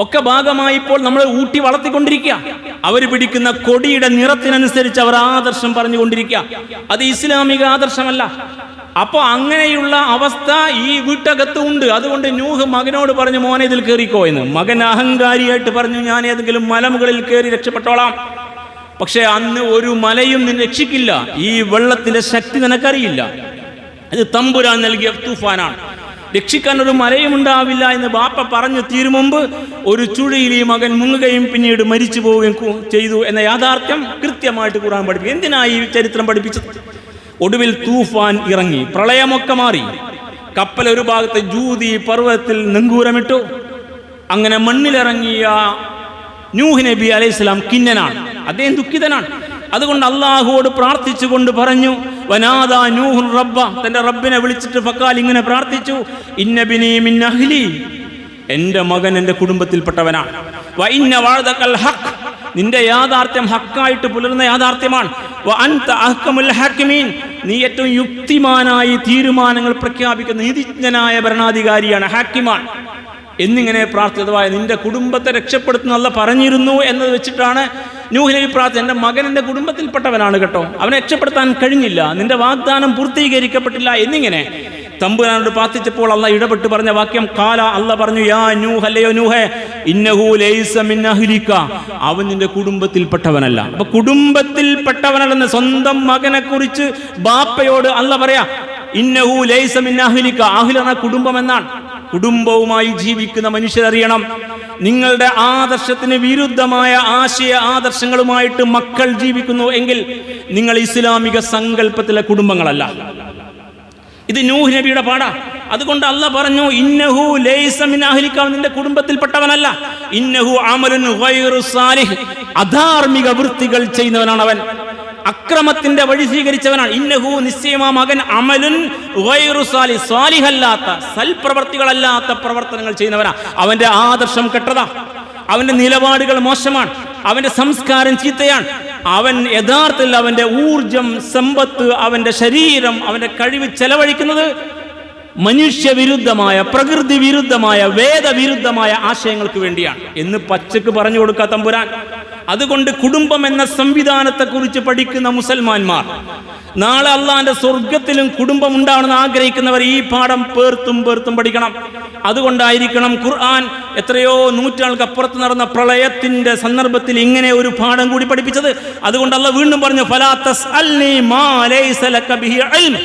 ഒക്കെ ഭാഗമായി ഇപ്പോൾ നമ്മൾ ഊട്ടി വളർത്തിക്കൊണ്ടിരിക്കുക. അവർ പിടിക്കുന്ന കൊടിയുടെ നിറത്തിനനുസരിച്ച് അവർ ആദർശം പറഞ്ഞുകൊണ്ടിരിക്കുക. അത് ഇസ്ലാമിക ആദർശമല്ല. അപ്പൊ അങ്ങനെയുള്ള അവസ്ഥ ഈ വീട്ടകത്ത് ഉണ്ട്. അതുകൊണ്ട് നൂഹ് മകനോട് പറഞ്ഞു, മോനെ ഇതിൽ കയറിക്കോ എന്ന്. മകൻ അഹങ്കാരിയായിട്ട് പറഞ്ഞു, ഞാൻ ഏതെങ്കിലും മലമുകളിൽ കയറി രക്ഷപ്പെട്ടോളാം. പക്ഷെ അന്ന് ഒരു മലയും നിന്നെ രക്ഷിക്കില്ല, ഈ വെള്ളത്തിന്റെ ശക്തി നിനക്കറിയില്ല, ഇത് തമ്പുരാൻ നൽകിയ തൂഫാനാണ്, രക്ഷിക്കാൻ ഒരു മലയും ഉണ്ടാവില്ല എന്ന് ബാപ്പ പറഞ്ഞു തീരും മുമ്പ് ഒരു ചുഴിയിൽ ഈ മകൻ മുങ്ങുകയും പിന്നീട് മരിച്ചു പോവുകയും ചെയ്തു എന്ന യാഥാർത്ഥ്യം കൃത്യമായിട്ട് ഖുർആൻ പഠിപ്പിക്കും. എന്തിനായി ഈ ചരിത്രം പഠിപ്പിച്ചത്? ഒടുവിൽ തൂഫാൻ ഇറങ്ങി, പ്രളയമൊക്കെ മാറി, കപ്പൽ ഒരു ഭാഗത്ത് ജൂതി പർവ്വതത്തിൽ നെങ്കൂരമിട്ടു. അങ്ങനെ മണ്ണിലിറങ്ങിയ നൂഹ് നബി അലൈഹിസ്സലാം ഖിന്നനാണ്, അദ്ദേഹം ദുഃഖിതനാണ്. അതുകൊണ്ട് അള്ളാഹുവോട് പ്രാർത്ഥിച്ചുകൊണ്ട് പറഞ്ഞു, വനാദാ നൂഹുൻ റബ്ബ, തന്റെ റബ്ബിനെ വിളിച്ചിട്ട് ഫഖാൽ, ഇങ്ങനെ പ്രാർത്ഥിച്ചു, ഇന്നബിനി മിൻ അഹ്ലി, എൻ്റെ മകൻ എൻ്റെ കുടുംബത്തിൽപ്പെട്ടവനാണ്. വ ഇന്ന വഅദകൽ ഹഖ്, നിന്റെ യാഥാർത്ഥ്യം ഹക്കായിട്ട് പുലർന്ന യാഥാർത്ഥ്യമാണ്. വ അൻത അഹ്കമുൽ ഹാക്കിമീൻ, നീ ഏറ്റവും യുക്തിമാനായി തീരുമാനങ്ങൾ പ്രഖ്യാപിക്കുന്ന നീതിജ്ഞനായ ഭരണാധികാരിയാണ്, ഹാക്കിമാണ് എന്നിങ്ങനെ പ്രാർത്ഥിച്ചതായ നിന്റെ കുടുംബത്തെ രക്ഷപ്പെടുത്തുന്ന അല്ലാഹ് പറഞ്ഞിരുന്നു എന്നത് വെച്ചിട്ടാണ് നൂഹ് നബി പ്രാർത്ഥന. എൻ്റെ മകൻ എൻ്റെ കുടുംബത്തിൽപ്പെട്ടവനാണ് കേട്ടോ, അവനെ രക്ഷപ്പെടുത്താൻ കഴിഞ്ഞില്ല, നിന്റെ വാഗ്ദാനം പൂർത്തീകരിക്കപ്പെട്ടില്ല എന്നിങ്ങനെ തമ്പുരാനോട് പ്രാർത്ഥിച്ചപ്പോൾ അള്ളാഹ് ഇടപെട്ട് പറഞ്ഞ വാക്യം, കാല, അള്ളാഹ് പറഞ്ഞു, യാ നൂഹ്, അല്ലയോ നൂഹേ, ഇന്നഹു ലൈസ മിൻ അഹ്ലിക, അവൻ നിന്റെ കുടുംബത്തിൽപ്പെട്ടവനല്ല. അപ്പൊ കുടുംബത്തിൽപ്പെട്ടവനല്ലെന്ന് സ്വന്തം മകനെ കുറിച്ച് ബാപ്പയോട് അള്ളാഹ് പറയാ, ഇന്നഹു ലൈസ മിൻ അഹ്ലിക, അഹ്ൽ എന്ന കുടുംബം എന്നാണ്. കുടുംബവുമായി ജീവിക്കുന്ന മനുഷ്യരറിയണം, നിങ്ങളുടെ ആദർശത്തിന് വിരുദ്ധമായ ആശയ ആദർശങ്ങളുമായിട്ട് മക്കൾ ജീവിക്കുന്നു എങ്കിൽ നിങ്ങൾ ഇസ്ലാമിക സങ്കല്പത്തിലെ കുടുംബങ്ങളല്ല. ഇത് നൂഹ് നബിയുടെ പാടാ. അതുകൊണ്ട് അല്ലാഹ് പറഞ്ഞു, ഇന്നഹു ലൈസ മിൻ അഹ്ലിക, നിന്റെ കുടുംബത്തിൽപ്പെട്ടവനല്ല. ഇന്നഹു അമലുൻ ഗൈറു സാലിഹ്, അധാർമിക വൃത്തികൾ ചെയ്യുന്നവനാണ് അവൻ, അക്രമത്തിന്റെ വഴി സ്വീകരിച്ചവനാണ്. ഇന്നഹു, നിശ്ചയമാ മകൻ, അമലുൻ ഗൈറു സാലിഹ്, സാലിഹല്ലാത്ത സൽപ്രവർത്തികളല്ലാത്ത പ്രവർത്തനങ്ങൾ ചെയ്യുന്നവനാ. അവന്റെ ആദർശം കെട്ടതാ, അവന്റെ നിലപാടുകൾ മോശമാണ്, അവന്റെ സംസ്കാരം ചീത്തയാണ്. അവൻ യഥാർത്ഥത്തിൽ അവൻ്റെ ഊർജം, സമ്പത്ത്, അവൻ്റെ ശരീരം, അവൻ്റെ കഴിവ് ചെലവഴിക്കുന്നത് മനുഷ്യവിരുദ്ധമായ, പ്രകൃതി വിരുദ്ധമായ, വേദവിരുദ്ധമായ ആശയങ്ങൾക്ക് വേണ്ടിയാണ് എന്ന് പച്ചക്ക് പറഞ്ഞു കൊടുക്കുക തമ്പുരാൻ. അതുകൊണ്ട് കുടുംബം എന്ന സംവിധാനത്തെക്കുറിച്ച് പഠിക്കുന്ന മുസൽമാന്മാർ നാളെ അള്ളാന്റെ സ്വർഗത്തിലും കുടുംബം ഉണ്ടാവണമെന്ന് ആഗ്രഹിക്കുന്നവർ ഈ പാഠം പേർത്തും പഠിക്കണം. അതുകൊണ്ടായിരിക്കണം ഖുർആൻ എത്രയോ നൂറ്റാണ്ടുകൾക്ക് അപ്പുറത്ത് നടന്ന പ്രളയത്തിന്റെ സന്ദർഭത്തിൽ ഇങ്ങനെ ഒരു പാഠം കൂടി പഠിപ്പിച്ചത്. അതുകൊണ്ട് അള്ളാഹ് വീണ്ടും പറഞ്ഞു, ഫലാ തസ്അൽനി മാ ലൈസ ലക ബിഹി ഇൽം.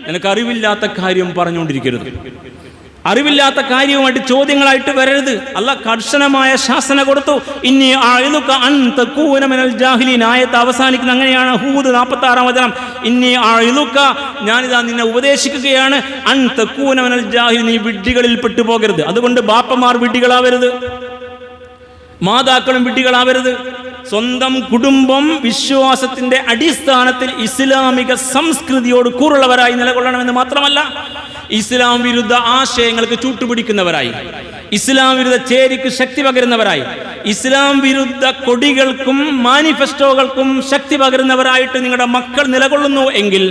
നിനക്ക് അറിവില്ലാത്ത കാര്യം പറഞ്ഞുകൊണ്ടിരിക്കരുത്, അറിവില്ലാത്ത കാര്യവുമായിട്ട് ചോദ്യങ്ങളായിട്ട് വരരുത്. അള്ളാഹ് കർശനമായ ശാസന കൊടുത്തു. ഇന്നി അഇദുക അൻ തകൂന മിനൽ ജാഹിലീൻ. ആയത്ത് അവസാനിക്കുന്ന അങ്ങനെയാണ്, ഹൂദ് 46-ാം വചനം. ഇന്നി അഇദുക, ഞാനിതാ നിന്നെ ഉപദേശിക്കുകയാണ്, അൻ തകൂന മിനൽ ജാഹിലീൻ, നീ വിഡ്ഢികളിൽ പെട്ടുപോകരുത്. അതുകൊണ്ട് ബാപ്പമാർ വിഡ്ഢികളാവരുത്, മാതാക്കളും വിഡ്ഢികളാവരുത്. സ്വന്തം കുടുംബം വിശ്വാസത്തിന്റെ അടിസ്ഥാനത്തിൽ ഇസ്ലാമിക സംസ്കൃതിയോട് കൂറുള്ളവരായി നിലകൊള്ളണമെന്ന് മാത്രമല്ല, ഇസ്ലാം വിരുദ്ധ ആശയങ്ങൾക്ക് ചൂട്ടുപിടിക്കുന്നവരായി, ഇസ്ലാം വിരുദ്ധ ചേരിക്ക് ശക്തി പകരുന്നവരായി, ഇസ്ലാം വിരുദ്ധ കൊടികൾക്കും മാനിഫെസ്റ്റോകൾക്കും ശക്തി പകരുന്നവരായിട്ട് നിങ്ങളുടെ മക്കൾ നിലകൊള്ളുന്നു എങ്കിൽ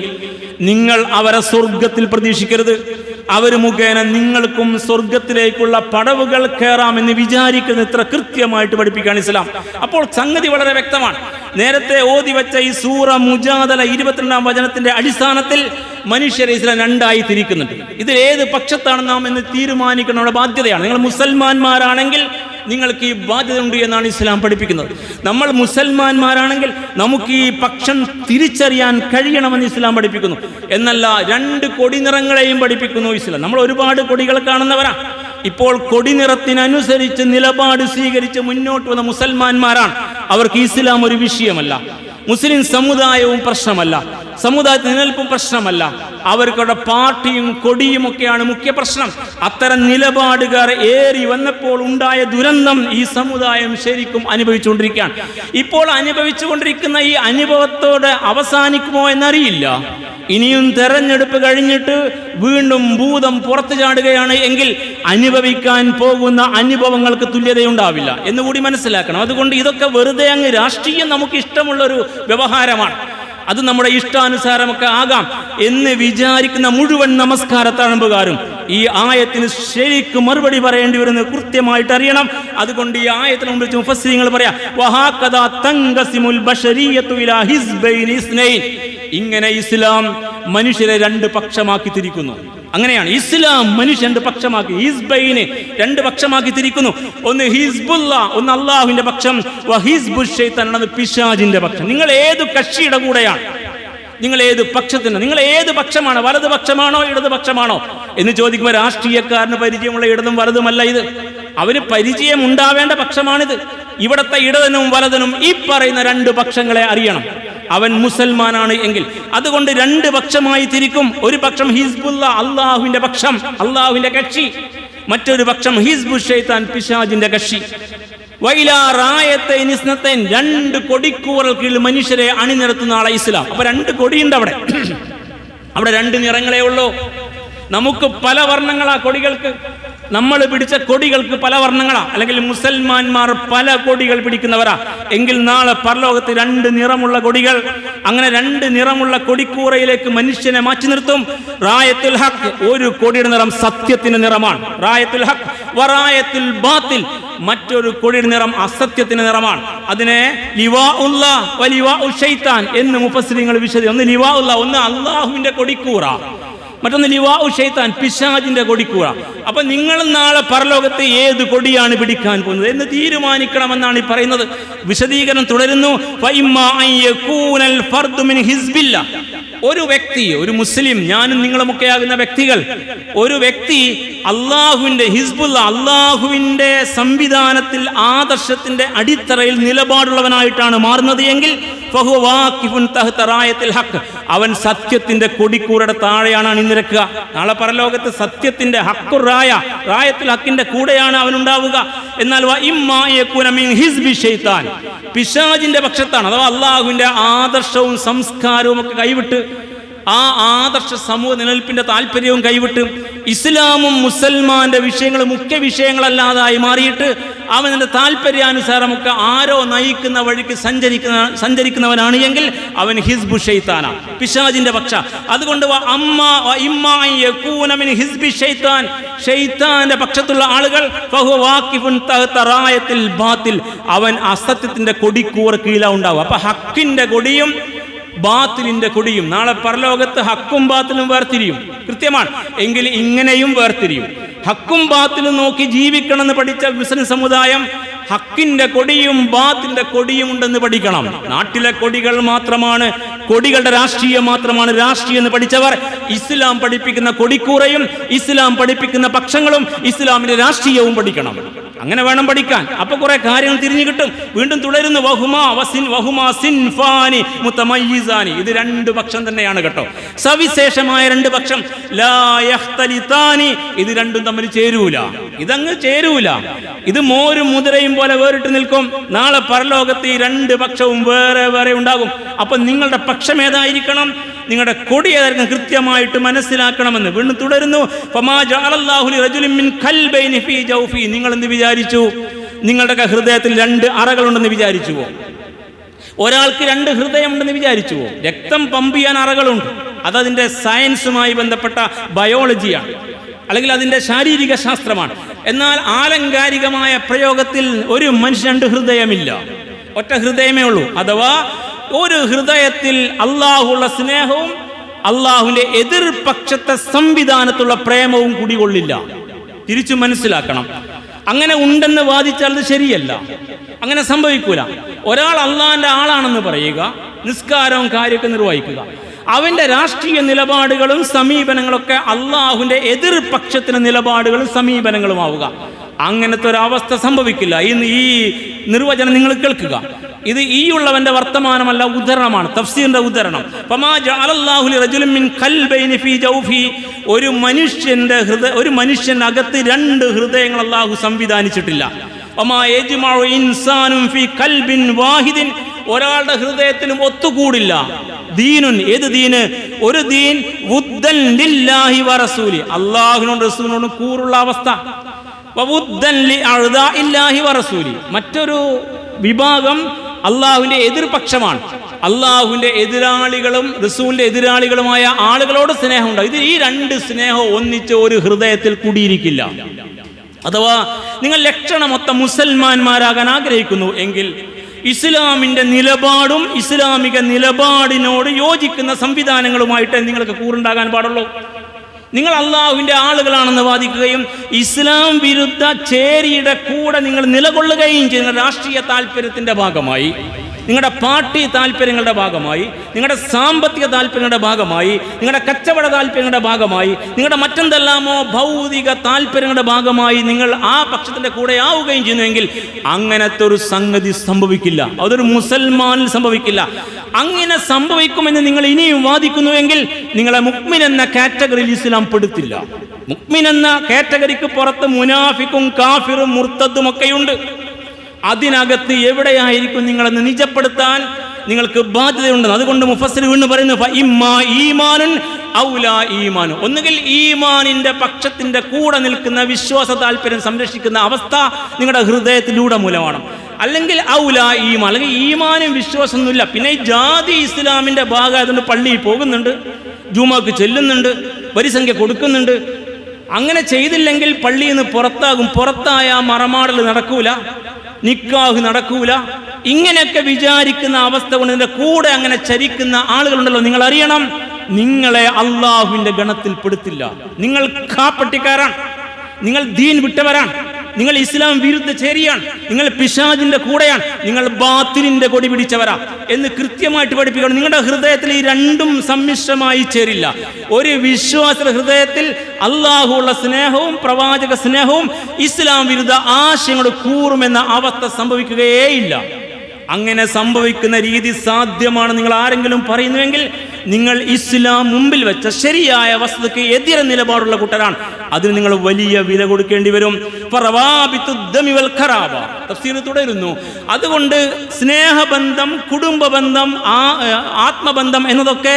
നിങ്ങൾ അവരെ സ്വർഗത്തിൽ പ്രതീക്ഷിക്കരുത്. അവർ മുഖേന നിങ്ങൾക്കും സ്വർഗത്തിലേക്കുള്ള പടവുകൾ കയറാമെന്ന് വിചാരിക്കുന്ന ഇത്ര കൃത്യമായിട്ട് പഠിപ്പിക്കുകയാണ് ഇസ്ലാം. അപ്പോൾ സംഗതി വളരെ വ്യക്തമാണ്. നേരത്തെ ഓതി വെച്ച ഈ സൂറ മുജാദല 22-ാം വചനത്തിന്റെ അടിസ്ഥാനത്തിൽ മനുഷ്യരെ ഇസ്ലാം രണ്ടായി തിരിക്കുന്നുണ്ട്. ഇതിൽ ഏത് പക്ഷത്താണ് നാം എന്ന് തീരുമാനിക്കുന്ന നമ്മുടെ ബാധ്യതയാണ്. നിങ്ങൾ മുസൽമാന്മാരാണെങ്കിൽ നിങ്ങൾക്ക് ഈ ബാധ്യത ഉണ്ട് എന്നാണ് ഇസ്ലാം പഠിപ്പിക്കുന്നത്. നമ്മൾ മുസൽമാന്മാരാണെങ്കിൽ നമുക്ക് ഈ പക്ഷം തിരിച്ചറിയാൻ കഴിയണമെന്ന് ഇസ്ലാം പഠിപ്പിക്കുന്നു. എന്നല്ല, രണ്ട് കൊടി നിറങ്ങളെയും പഠിപ്പിക്കുന്നു ഇസ്ലാം. നമ്മൾ ഒരുപാട് കൊടികൾ കാണുന്നവരാ. ഇപ്പോൾ കൊടി നിറത്തിനനുസരിച്ച് നിലപാട് സ്വീകരിച്ച് മുന്നോട്ട് വന്ന മുസൽമാന്മാരാണ്. അവർക്ക് ഇസ്ലാം ഒരു വിഷയമല്ല, മുസ്ലിം സമുദായവും പ്രശ്നമല്ല, സമുദായത്തിന് നിലനിൽപ്പും പ്രശ്നമല്ല, അവർക്കുള്ള പാർട്ടിയും കൊടിയും ഒക്കെയാണ് മുഖ്യ പ്രശ്നം. അത്തരം നിലപാടുകാർ ഏറി വന്നപ്പോൾ ഉണ്ടായ ദുരന്തം ഈ സമുദായം ശരിക്കും അനുഭവിച്ചുകൊണ്ടിരിക്കുകയാണ്. ഇപ്പോൾ അനുഭവിച്ചുകൊണ്ടിരിക്കുന്ന ഈ അനുഭവത്തോടെ അവസാനിക്കുമോ എന്നറിയില്ല. ഇനിയും തെരഞ്ഞെടുപ്പ് കഴിഞ്ഞിട്ട് വീണ്ടും ഭൂതം പുറത്തു ചാടുകയാണ് എങ്കിൽ അനുഭവിക്കാൻ പോകുന്ന അനുഭവങ്ങൾക്ക് തുല്യതയുണ്ടാവില്ല എന്നുകൂടി മനസ്സിലാക്കണം. അതുകൊണ്ട് ഇതൊക്കെ വെറുതെ അങ്ങ് രാഷ്ട്രീയം നമുക്ക് ഇഷ്ടമുള്ളൊരു വ്യവഹാരമാണ്, അത് നമ്മുടെ ഇഷ്ടാനുസാരമൊക്കെ ആകാം എന്ന് വിചാരിക്കുന്ന മുഴുവൻ നമസ്കാര തഴമ്പുകാരും ഈ ആയത്തിന് ശരിക്കും മറുപടി പറയേണ്ടി വരുന്നത് കൃത്യമായിട്ട് അറിയണം. അതുകൊണ്ട് ഈ ആയത്തിന് മുമ്പ് മുഫസ്സിരീങ്ങൾ പറയാ, വഹാകദാ തൻഖസിമുൽ ബശരിയ്യതു ഇലാ ഹിസ്ബൈൻ ഇസ്നൈൻ. ഇങ്ങനെ ഇസ്ലാം മനുഷ്യരെ രണ്ട് പക്ഷമാക്കി തിരിക്കുന്നു. അങ്ങനെയാണ് ഇസ്ലാം മനുഷ്യൻ രണ്ട് പക്ഷമാക്കി, ഹിസ്ബൈന് രണ്ട് പക്ഷമാക്കി തിരിക്കുന്നു. ഒന്ന് ഹിസ്ബുല്ല, ഒന്ന് അള്ളാഹുവിന്റെ പക്ഷം, വഹിസ്ബുൽ ശൈത്താൻ, അത് പിശാചിന്റെ പക്ഷം. നിങ്ങൾ ഏത് കക്ഷിയുടെ കൂടെയാണ്? നിങ്ങൾ ഏത് പക്ഷത്തിന്? നിങ്ങൾ ഏത് പക്ഷമാണ്? വലത് പക്ഷമാണോ ഇടത് പക്ഷമാണോ എന്ന് ചോദിക്കുമ്പോൾ രാഷ്ട്രീയക്കാരന് പരിചയമുള്ള ഇടതും വലതുമല്ല ഇത്. അവന് പരിചയം ഉണ്ടാവേണ്ട പക്ഷമാണിത്. ഇവിടത്തെ ഇടതനും വലതനും ഈ പറയുന്ന രണ്ട് പക്ഷങ്ങളെ അറിയണം. അവൻ മുസൽമാനാണ് എങ്കിൽ അതുകൊണ്ട് രണ്ട് പക്ഷമായി തിരിക്കും. ഒരു പക്ഷം ഹിസ്ബുല്ല, അള്ളാഹുവിന്റെ പക്ഷം, അള്ളാഹുവിന്റെ കക്ഷി. മറ്റൊരു പക്ഷം ഹിസ്ബുൽ ശൈത്താൻ, പിശാചിന്റെ കക്ഷി. വൈലാ റായത്തൈൻ ഇസ്നത്തൈൻ, രണ്ട് കൊടിക്കൂറൽ കീഴിൽ മനുഷ്യരെ അണിനിരത്തുന്ന ആളെ ഇസ്ലാം. അപ്പൊ രണ്ട് കൊടിയുണ്ട് അവിടെ. അവിടെ രണ്ട് നിറങ്ങളേ ഉള്ളൂ. നമുക്ക് പല വർണ്ണങ്ങളാ കൊടികൾക്ക്. നമ്മൾ പിടിച്ച കൊടികൾക്ക് പല വർണ്ണങ്ങളാ. അല്ലെങ്കിൽ മുസൽമാന്മാർ പല കൊടികൾ പിടിക്കുന്നവരാ എങ്കിൽ നാളെ പരലോകത്ത് രണ്ട് നിറമുള്ള കൊടികൾ, അങ്ങനെ രണ്ട് നിറമുള്ള കൊടിക്കൂറയിലേക്ക് മനുഷ്യനെ മാറ്റി നിർത്തും. റായത്തുൽ ഹഖ്, ഒരു കൊടിയുടെ നിറം സത്യത്തിന്റെ നിറമാണ്, റായത്തുൽ ഹഖ്. വറായത്തുൽ ബാത്തിൽ, മറ്റൊരു കൊടിയുടെ നിറം അസത്യത്തിന്റെ നിറമാണ്. അതിനെ ലിവാഉല്ലാ വലിവാഉ ശൈത്താൻ എന്ന് മുഫസ്സിരീങ്ങൾ വിശദീകരിച്ചു. ഒന്ന് ലിവാഉല്ലാ, ഒന്ന് അള്ളാഹുവിന്റെ കൊടിക്കൂറ, മറ്റൊന്ന് ലിവാഉ ശൈത്താൻ, പിശാചിന്റെ കൊടിക്കൂറ. അപ്പൊ നിങ്ങൾ നാളെ പരലോകത്ത് ഏത് കൊടിയാണ് പിടിക്കാൻ പോകുന്നത് എന്ന് തീരുമാനിക്കണമെന്നാണ് ഈ പറയുന്നത്. വിശദീകരണം തുടരുന്നു. ഒരു വ്യക്തി, ഒരു മുസ്ലിം, ഞാനും നിങ്ങളുമൊക്കെ ആകുന്ന വ്യക്തികൾ, ഒരു വ്യക്തി അള്ളാഹുവിന്റെ ഹിസ്ബുല്ല, അള്ളാഹുവിന്റെ സംവിധാനത്തിൽ ആദർശത്തിന്റെ അടിത്തറയിൽ നിലപാടുള്ളവനായിട്ടാണ് മാറുന്നത് എങ്കിൽ അവൻ സത്യത്തിന്റെ കൊടിക്കൂറയുടെ താഴെയാണ് അണിനിരക്കുക. നാളെ പരലോകത്ത് സത്യത്തിന്റെ ഹക്കുറായ റായത്തുൽ ഹക്കിന്റെ കൂടെയാണ് അവൻ ഉണ്ടാവുക. എന്നാൽ പിശാചിന്റെ പക്ഷത്താണ്, അഥവാ അള്ളാഹുവിന്റെ ആദർശവും സംസ്കാരവും ഒക്കെ കൈവിട്ട് ആ ആദർശ സമൂഹ നിലനിൽപ്പിന്റെ താല്പര്യവും കൈവിട്ട് ഇസ്ലാമും മുസൽമാന്റെ വിഷയങ്ങളും മുഖ്യ വിഷയങ്ങളല്ലാതായി മാറിയിട്ട് അവന്റെ താല്പര്യാനുസാരമൊക്കെ ആരോ നയിക്കുന്ന വഴിക്ക് സഞ്ചരിക്കുന്നവനാണ് എങ്കിൽ അവൻ ഹിസ്ബു ഷൈത്താനാണ്, പിശാചിന്റെ പക്ഷ. അതുകൊണ്ട് ഷൈത്താന്റെ പക്ഷത്തുള്ള ആളുകൾ അവൻ അസത്യത്തിന്റെ കൊടിക്കൂർ കീഴിലാ ഉണ്ടാവും. അപ്പൊ ഹക്കിന്റെ കൊടിയും ബാത്തിലിന്റെ കൊടിയും നാളെ പരലോകത്ത് ഹക്കും ബാത്തിലും വേർതിരിയും. കൃത്യമാണ്. എങ്കിൽ ഇങ്ങനെയും വേർതിരിയും. ഹക്കും ബാത്തിലും നോക്കി ജീവിക്കണമെന്ന് പഠിച്ച മുസ്ലിം സമുദായം ഹക്കിന്റെ കൊടിയും ബാത്തിന്റെ കൊടിയും ഉണ്ടെന്ന് പഠിക്കണം. നാട്ടിലെ കൊടികൾ മാത്രമാണ്, കൊടികളുടെ രാഷ്ട്രീയം മാത്രമാണ് രാഷ്ട്രീയം എന്ന് പഠിച്ചവർ ഇസ്ലാം പഠിപ്പിക്കുന്ന കൊടിക്കൂറയും ഇസ്ലാം പഠിപ്പിക്കുന്ന പക്ഷങ്ങളും ഇസ്ലാമിന്റെ രാഷ്ട്രീയവും പഠിക്കണം. അങ്ങനെ വേണം പഠിക്കാൻ. അപ്പൊ കുറെ കാര്യങ്ങൾ തിരിഞ്ഞു കിട്ടും. വീണ്ടും തുടരുന്നു, ഇത് രണ്ടു പക്ഷം തന്നെയാണ് കേട്ടോ, സവിശേഷമായ രണ്ട് പക്ഷം. ഇത് രണ്ടും തമ്മിൽ ചേരൂല, ഇതങ്ങ് ചേരൂല. ഇത് മോരും മുതിരയും പോലെ വേറിട്ട് നിൽക്കും. നാളെ പരലോകത്ത് ഈ രണ്ട് പക്ഷവും വേറെ വേറെ ഉണ്ടാകും. അപ്പൊ നിങ്ങളുടെ പക്ഷം ഏതായിരിക്കണം, നിങ്ങളുടെ കൊടി ഏതായിരിക്കണം കൃത്യമായിട്ട് മനസ്സിലാക്കണമെന്ന് വീണ്ടും തുടരുന്നു. നിങ്ങൾ എന്ത് വിചാരിച്ചു? നിങ്ങളുടെ ഹൃദയത്തിൽ രണ്ട് അറകളുണ്ടെന്ന് വിചാരിച്ചുവോ? ഒരാൾക്ക് രണ്ട് ഹൃദയമുണ്ടെന്ന് വിചാരിച്ചുവോ? രക്തം പമ്പ് ചെയ്യാൻ അറകളുണ്ട്. അതതിൻ്റെ സയൻസുമായി ബന്ധപ്പെട്ട ബയോളജിയാണ്, അല്ലെങ്കിൽ അതിൻ്റെ ശാരീരിക ശാസ്ത്രമാണ്. എന്നാൽ ആലങ്കാരികമായ പ്രയോഗത്തിൽ ഒരു മനുഷ്യൻ രണ്ട് ഹൃദയമില്ല, ഒറ്റ ഹൃദയമേ ഉള്ളൂ. അഥവാ ഒരു ഹൃദയത്തിൽ അള്ളാഹുള്ള സ്നേഹവും അള്ളാഹുവിൻ്റെ എതിർപക്ഷത്തെ സംവിധാനത്തുള്ള പ്രേമവും കുടികൊള്ളില്ല. തിരിച്ചു മനസ്സിലാക്കണം. അങ്ങനെ ഉണ്ടെന്ന് വാദിച്ചാൽ അത് ശരിയല്ല, അങ്ങനെ സംഭവിക്കൂല. ഒരാൾ അള്ളാഹിൻ്റെ ആളാണെന്ന് പറയുക, നിസ്കാരവും കാര്യമൊക്കെ നിർവഹിക്കുക, അവൻ്റെ രാഷ്ട്രീയ നിലപാടുകളും സമീപനങ്ങളൊക്കെ അള്ളാഹുവിൻ്റെ എതിർപക്ഷത്തിന് നിലപാടുകളും സമീപനങ്ങളുമാവുക. അങ്ങനത്തെ ഒരവസ്ഥ സംഭവിക്കില്ല. ഈ നിർവചനം നിങ്ങൾ കേൾക്കുക. ഇത് ഈ ഉള്ളവന്റെ വർത്തമാനമല്ല, ഉദാഹരണമാണ്, തഫ്സീറിന്റെ ഉദാഹരണം. ഒരു മനുഷ്യന്റെ അകത്ത് രണ്ട് ഹൃദയങ്ങൾ അള്ളാഹു സംവിധാനിച്ചിട്ടില്ല. ഒരാളുടെ ഹൃദയത്തിലും ഒത്തുകൂടില്ല. ദീനുൻ, ഏത് ദീന്? ഒരു ദീൻ വുദ്ദൻ ലില്ലാഹി വറസൂലി, അള്ളാഹുവിനോടും റസൂലിനോടും കൂറുള്ള അവസ്ഥ. വവുദ്ദൻ ലിഅഅദാഇല്ലാഹി വറസൂലി, മറ്റൊരു വിഭാഗം അള്ളാഹുവിന്റെ എതിർപക്ഷമാണ്. അള്ളാഹുവിന്റെ എതിരാളികളും റസൂലിന്റെ എതിരാളികളുമായ ആളുകളോട് സ്നേഹമുണ്ടാകും. ഇത് ഈ രണ്ട് സ്നേഹവും ഒന്നിച്ച് ഒരു ഹൃദയത്തിൽ കൂടിയിരിക്കില്ല. അഥവാ നിങ്ങൾ ലക്ഷണമൊത്ത മുസൽമാന്മാരാകാൻ ആഗ്രഹിക്കുന്നു എങ്കിൽ ഇസ്ലാമിന്റെ നിലപാടും ഇസ്ലാമിക നിലപാടിനോട് യോജിക്കുന്ന സംവിധാനങ്ങളുമായിട്ട് നിങ്ങൾക്ക് കൂറുണ്ടാകാൻ പാടുള്ളൂ. നിങ്ങൾ അള്ളാഹുവിൻ്റെ ആളുകളാണെന്ന് വാദിക്കുകയും ഇസ്ലാം വിരുദ്ധ ചേരിയുടെ കൂടെ നിങ്ങൾ നിലകൊള്ളുകയും ചെയ്യുന്ന രാഷ്ട്രീയ താല്പര്യത്തിൻ്റെ ഭാഗമായി, നിങ്ങളുടെ പാർട്ടി താല്പര്യങ്ങളുടെ ഭാഗമായി, നിങ്ങളുടെ സാമ്പത്തിക താല്പര്യങ്ങളുടെ ഭാഗമായി, നിങ്ങളുടെ കച്ചവട താല്പര്യങ്ങളുടെ ഭാഗമായി, നിങ്ങളുടെ മറ്റെന്തെല്ലാമോ ഭൗതിക താല്പര്യങ്ങളുടെ ഭാഗമായി നിങ്ങൾ ആ പക്ഷത്തിൻ്റെ കൂടെ ആവുകയും ചെയ്യുന്നുവെങ്കിൽ അങ്ങനത്തെ ഒരു സംഗതി സംഭവിക്കില്ല. അതൊരു മുസൽമാനിൽ സംഭവിക്കില്ല. അങ്ങനെ സംഭവിക്കുമെന്ന് നിങ്ങൾ ഇനിയും വാദിക്കുന്നുവെങ്കിൽ നിങ്ങളെ മുഅ്മിൻ എന്ന കാറ്റഗറിയിൽ ഇസ്ലാം പെടുത്തില്ല. മുഅ്മിൻ എന്ന കാറ്റഗറിക്ക് പുറത്ത് മുനാഫിക്കും കാഫിറും മുർത്തദും ഒക്കെയുണ്ട്. അതിനകത്ത് എവിടെയായിരിക്കും നിങ്ങളെന്ന് നിജപ്പെടുത്താൻ നിങ്ങൾക്ക് ബാധ്യതയുണ്ട്. അതുകൊണ്ട് മുഫസ്സിർ വീണ്ടും പറയുന്നു, ഒന്നുകിൽ ഈമാനിന്റെ പക്ഷത്തിന്റെ കൂടെ നിൽക്കുന്ന വിശ്വാസ താല്പര്യം സംരക്ഷിക്കുന്ന അവസ്ഥ നിങ്ങളുടെ ഹൃദയത്തിലൂടെ മൂലമാണ്. അല്ലെങ്കിൽ ഈമാൻ, അല്ലെങ്കിൽ ഈമാനും വിശ്വാസമൊന്നുമില്ല, പിന്നെ ഈ ജാതി ഇസ്ലാമിന്റെ ഭാഗമായതുകൊണ്ട് പള്ളിയിൽ പോകുന്നുണ്ട്, ജുമാക്ക് ചെല്ലുന്നുണ്ട്, വരിസംഖ്യ കൊടുക്കുന്നുണ്ട്. അങ്ങനെ ചെയ്തില്ലെങ്കിൽ പള്ളിയിൽ നിന്ന് പുറത്താകും. പുറത്തായ മറമാടൽ നടക്കൂല, നിക്കാഹ് നടക്കൂല. ഇങ്ങനെയൊക്കെ വിചാരിക്കുന്ന അവസ്ഥ കൊണ്ട് ഇതിന്റെ കൂടെ അങ്ങനെ ചരിക്കുന്ന ആളുകളുണ്ടല്ലോ, നിങ്ങൾ അറിയണം, നിങ്ങളെ അള്ളാഹുവിന്റെ ഗണത്തിൽ പെടുത്തില്ല. നിങ്ങൾ കാപ്പട്ടിക്കാരാണ്, നിങ്ങൾ ദീൻ വിട്ടവരാണ്, നിങ്ങൾ ഇസ്ലാം വിരുദ്ധ ചേരിയാണ്, നിങ്ങൾ പിശാചിന്റെ കൂടെയാണ്, നിങ്ങൾ ബാത്തിലിന്റെ കൊടി പിടിച്ചവരാ എന്ന് കൃത്യമായിട്ട് പഠിപ്പിക്കണം. നിങ്ങളുടെ ഹൃദയത്തിൽ ഈ രണ്ടും സമ്മിശ്രമായി ചേരില്ല. ഒരു വിശ്വാസ ഹൃദയത്തിൽ അള്ളാഹുള്ള സ്നേഹവും പ്രവാചക സ്നേഹവും ഇസ്ലാം വിരുദ്ധ ആശയങ്ങൾ കൂറുമെന്ന അവസ്ഥ സംഭവിക്കുകയേയില്ല. അങ്ങനെ സംഭവിക്കുന്ന രീതി സാധ്യമാണ് നിങ്ങൾ ആരെങ്കിലും പറയുന്നുവെങ്കിൽ നിങ്ങൾ ഇസ്ലാം മുമ്പിൽ വെച്ച ശരിയായ വസ്തുതയ്ക്ക് എതിരെ നിലപാടുള്ള കൂട്ടരാണ്. അതിന് നിങ്ങൾ വലിയ വില കൊടുക്കേണ്ടി വരും. തഫ്സീർ തുടരുന്നു. അതുകൊണ്ട് സ്നേഹബന്ധം, കുടുംബബന്ധം, ആത്മബന്ധം എന്നതൊക്കെ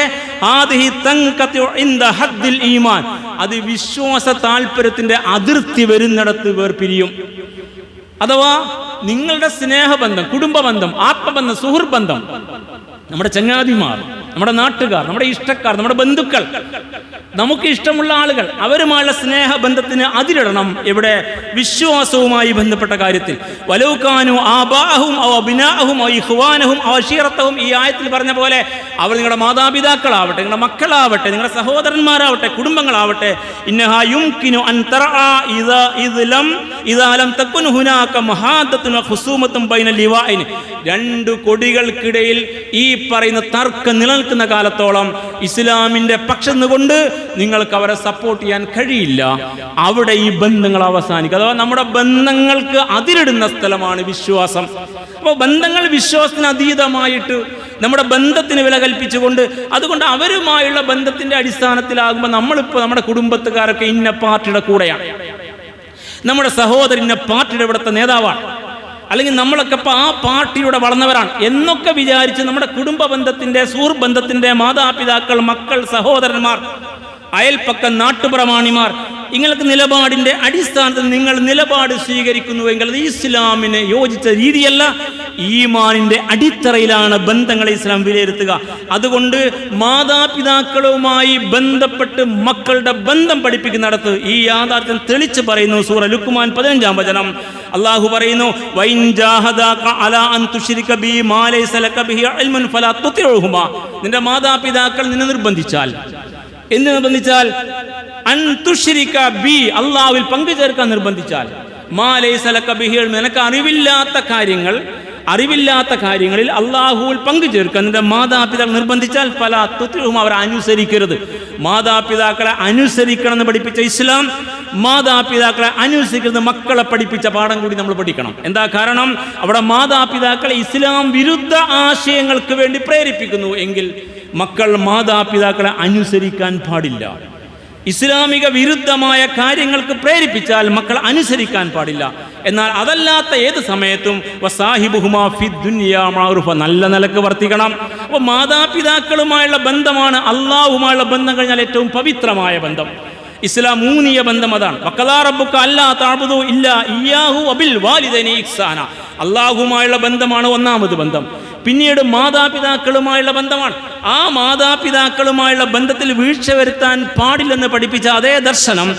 ഈമാൻ, അത് വിശ്വാസ താല്പര്യത്തിന്റെ അതിർത്തി വരുന്നിടത്ത് വേർപിരിയും. അഥവാ നിങ്ങളുടെ സ്നേഹബന്ധം, കുടുംബബന്ധം, ആത്മബന്ധം, സുഹൃബന്ധം, നമ്മുടെ ചങ്ങാതിമാർ, നമ്മുടെ നാട്ടുകാർ, നമ്മുടെ ഇഷ്ടക്കാർ, നമ്മുടെ ബന്ധുക്കൾ, നമുക്ക് ഇഷ്ടമുള്ള ആളുകൾ, അവരുമായുള്ള സ്നേഹബന്ധത്തിന് അതിരിടണം. ഇവിടെ വിശ്വാസവുമായി ബന്ധപ്പെട്ട കാര്യത്തിൽ വലൗകാനു ആബാഅഹും ഔ അബ്നാഅഹും ഔ ഇഖ്വാനഹും ഔ അശീറത്തഹും, ഈ ആയത്തിൽ പറഞ്ഞ പോലെ അവർ നിങ്ങളുടെ മാതാപിതാക്കളാവട്ടെ, നിങ്ങളുടെ മക്കളാവട്ടെ, നിങ്ങളുടെ സഹോദരന്മാരാവട്ടെ, കുടുംബങ്ങളാവട്ടെ, ഇന്നഹാ യുംകിനു അൻ തറഅ ഇദാ ലം തകുൻ ഹുനാക മഹാദത്തുൻ വഖുസൂമത്തുൻ ബൈന ലിവാഇൻ, രണ്ട് കൊടികൾക്കിടയിൽ ഈ പറയുന്ന തർക്കം നിലനിൽക്കുന്ന കാലത്തോളം ഇസ്ലാമിന്റെ പക്ഷം കൊണ്ട് നിങ്ങൾക്ക് അവരെ സപ്പോർട്ട് ചെയ്യാൻ കഴിയില്ല. അവിടെ ഈ ബന്ധങ്ങൾ അവസാനിക്കും. അഥവാ നമ്മുടെ ബന്ധങ്ങൾക്ക് അതിരിടുന്ന സ്ഥലമാണ് വിശ്വാസം. അപ്പോൾ ബന്ധങ്ങൾ വിശ്വാസത്തിന് അതീതമായിട്ട് നമ്മുടെ ബന്ധത്തിന് വില കൽപ്പിച്ചുകൊണ്ട്, അതുകൊണ്ട് അവരുമായുള്ള ബന്ധത്തിന്റെ അടിസ്ഥാനത്തിലാകുമ്പോൾ നമ്മളിപ്പോൾ നമ്മുടെ കുടുംബത്തുകാരൊക്കെ ഇന്ന പാർട്ടിയുടെ കൂടെയാണ്, നമ്മുടെ സഹോദരൻ ഇന്ന പാർട്ടിയുടെ ഇവിടുത്തെ നേതാവാണ്, അല്ലെങ്കിൽ നമ്മളൊക്കെ ഇപ്പം ആ പാർട്ടിയുടെ വളർന്നവരാണ് എന്നൊക്കെ വിചാരിച്ച് നമ്മുടെ കുടുംബ ബന്ധത്തിന്റെ, സുഹൃബന്ധത്തിന്റെ, മാതാപിതാക്കൾ, മക്കൾ, സഹോദരന്മാർ, അയൽപ്പക്കം, നാട്ടുപ്രമാണിമാർ, ഇങ്ങൾക്ക് നിലപാടിന്റെ അടിസ്ഥാനത്തിൽ നിങ്ങൾ നിലപാട് സ്വീകരിക്കുന്നുവെങ്കിൽ അത് ഇസ്ലാമിന് യോജിച്ച രീതിയല്ല. ഈമാനിന്റെ അടിത്തറയിലാണ് ബന്ധങ്ങളെ ഇസ്ലാം വിലയിരുത്തുക. അതുകൊണ്ട് മാതാപിതാക്കളുമായി ബന്ധപ്പെട്ട് മക്കളുടെ ബന്ധം പഠിപ്പിക്കുന്നിടത്ത് ഈ യാഥാർത്ഥ്യം തെളിച്ച് പറയുന്നു. സൂറ ലുക്മാൻ 15-ാം വചനം അള്ളാഹു പറയുന്നു, വൈൻ ജാഹദാക അലാ അൻ തുശ്രിക ബി മാ ലൈസ ലക ബിഹി ഇൽമുൻ ഫലാ തുതിഉഹുമാ, നിന്റെ മാതാപിതാക്കൾ നിന്നെ നിർബന്ധിച്ചാൽ, എന്ന് നിർബന്ധിച്ചാൽ, അൻ തുശ്രിക ബി, അള്ളാഹുവിൽ പങ്കു ചേർക്കാൻ നിർബന്ധിച്ചാൽ, മാ ലൈസ ലക ബിഹി, നിനക്ക് അറിവില്ലാത്ത കാര്യങ്ങളിൽ അള്ളാഹുവിൽ പങ്കു ചേർക്കാൻ നിന്റെ മാതാപിതാക്കൾ നിർബന്ധിച്ചാൽ ഫലാ തുതിഉഹുമാ, അവരെ അനുസരിക്കരുത്. മാതാപിതാക്കളെ അനുസരിക്കണം എന്ന് പഠിപ്പിച്ച ഇസ്ലാം മാതാപിതാക്കളെ അനുസരിക്കുന്നത് മക്കളെ പഠിപ്പിച്ച പാഠം കൂടി നമ്മൾ പഠിക്കണം. എന്താ കാരണം? അവിടെ മാതാപിതാക്കളെ ഇസ്ലാം വിരുദ്ധ ആശയങ്ങൾക്ക് വേണ്ടി പ്രേരിപ്പിക്കുന്നു എങ്കിൽ മക്കൾ മാതാപിതാക്കളെ അനുസരിക്കാൻ പാടില്ല. ഇസ്ലാമിക വിരുദ്ധമായ കാര്യങ്ങൾക്ക് പ്രേരിപ്പിച്ചാൽ മക്കൾ അനുസരിക്കാൻ പാടില്ല. എന്നാൽ അതല്ലാത്ത ഏത് സമയത്തും വസാഹിബുഹുമാ ഫിദ് ദുനിയാ മഅറൂഫ, നല്ല നിലക്ക് വർത്തിക്കണം. അപ്പോൾ മാതാപിതാക്കളുമായുള്ള ബന്ധമാണ് അള്ളാഹുമായുള്ള ബന്ധം കഴിഞ്ഞാൽ ഏറ്റവും പവിത്രമായ ബന്ധം. ഇസ്ലാം ഊന്നിയ ബന്ധം അതാണ്. വഖദാ റബ്ബുക അല്ലാ തഅബുദു ഇല്ലാ ഇയ്യാഹു വബിൽ വാലിദൈനി ഇഹ്സാന, അള്ളാഹുമായുള്ള ബന്ധമാണ് ഒന്നാമത് ബന്ധം. പിന്നീട് മാതാപിതാക്കളുമായുള്ള ബന്ധമാണ്. ആ മാതാപിതാക്കളുമായുള്ള ബന്ധത്തിൽ വീഴ്ച വരുത്താൻ പാടില്ലെന്ന് പഠിപ്പിച്ച അതേ ദർശനം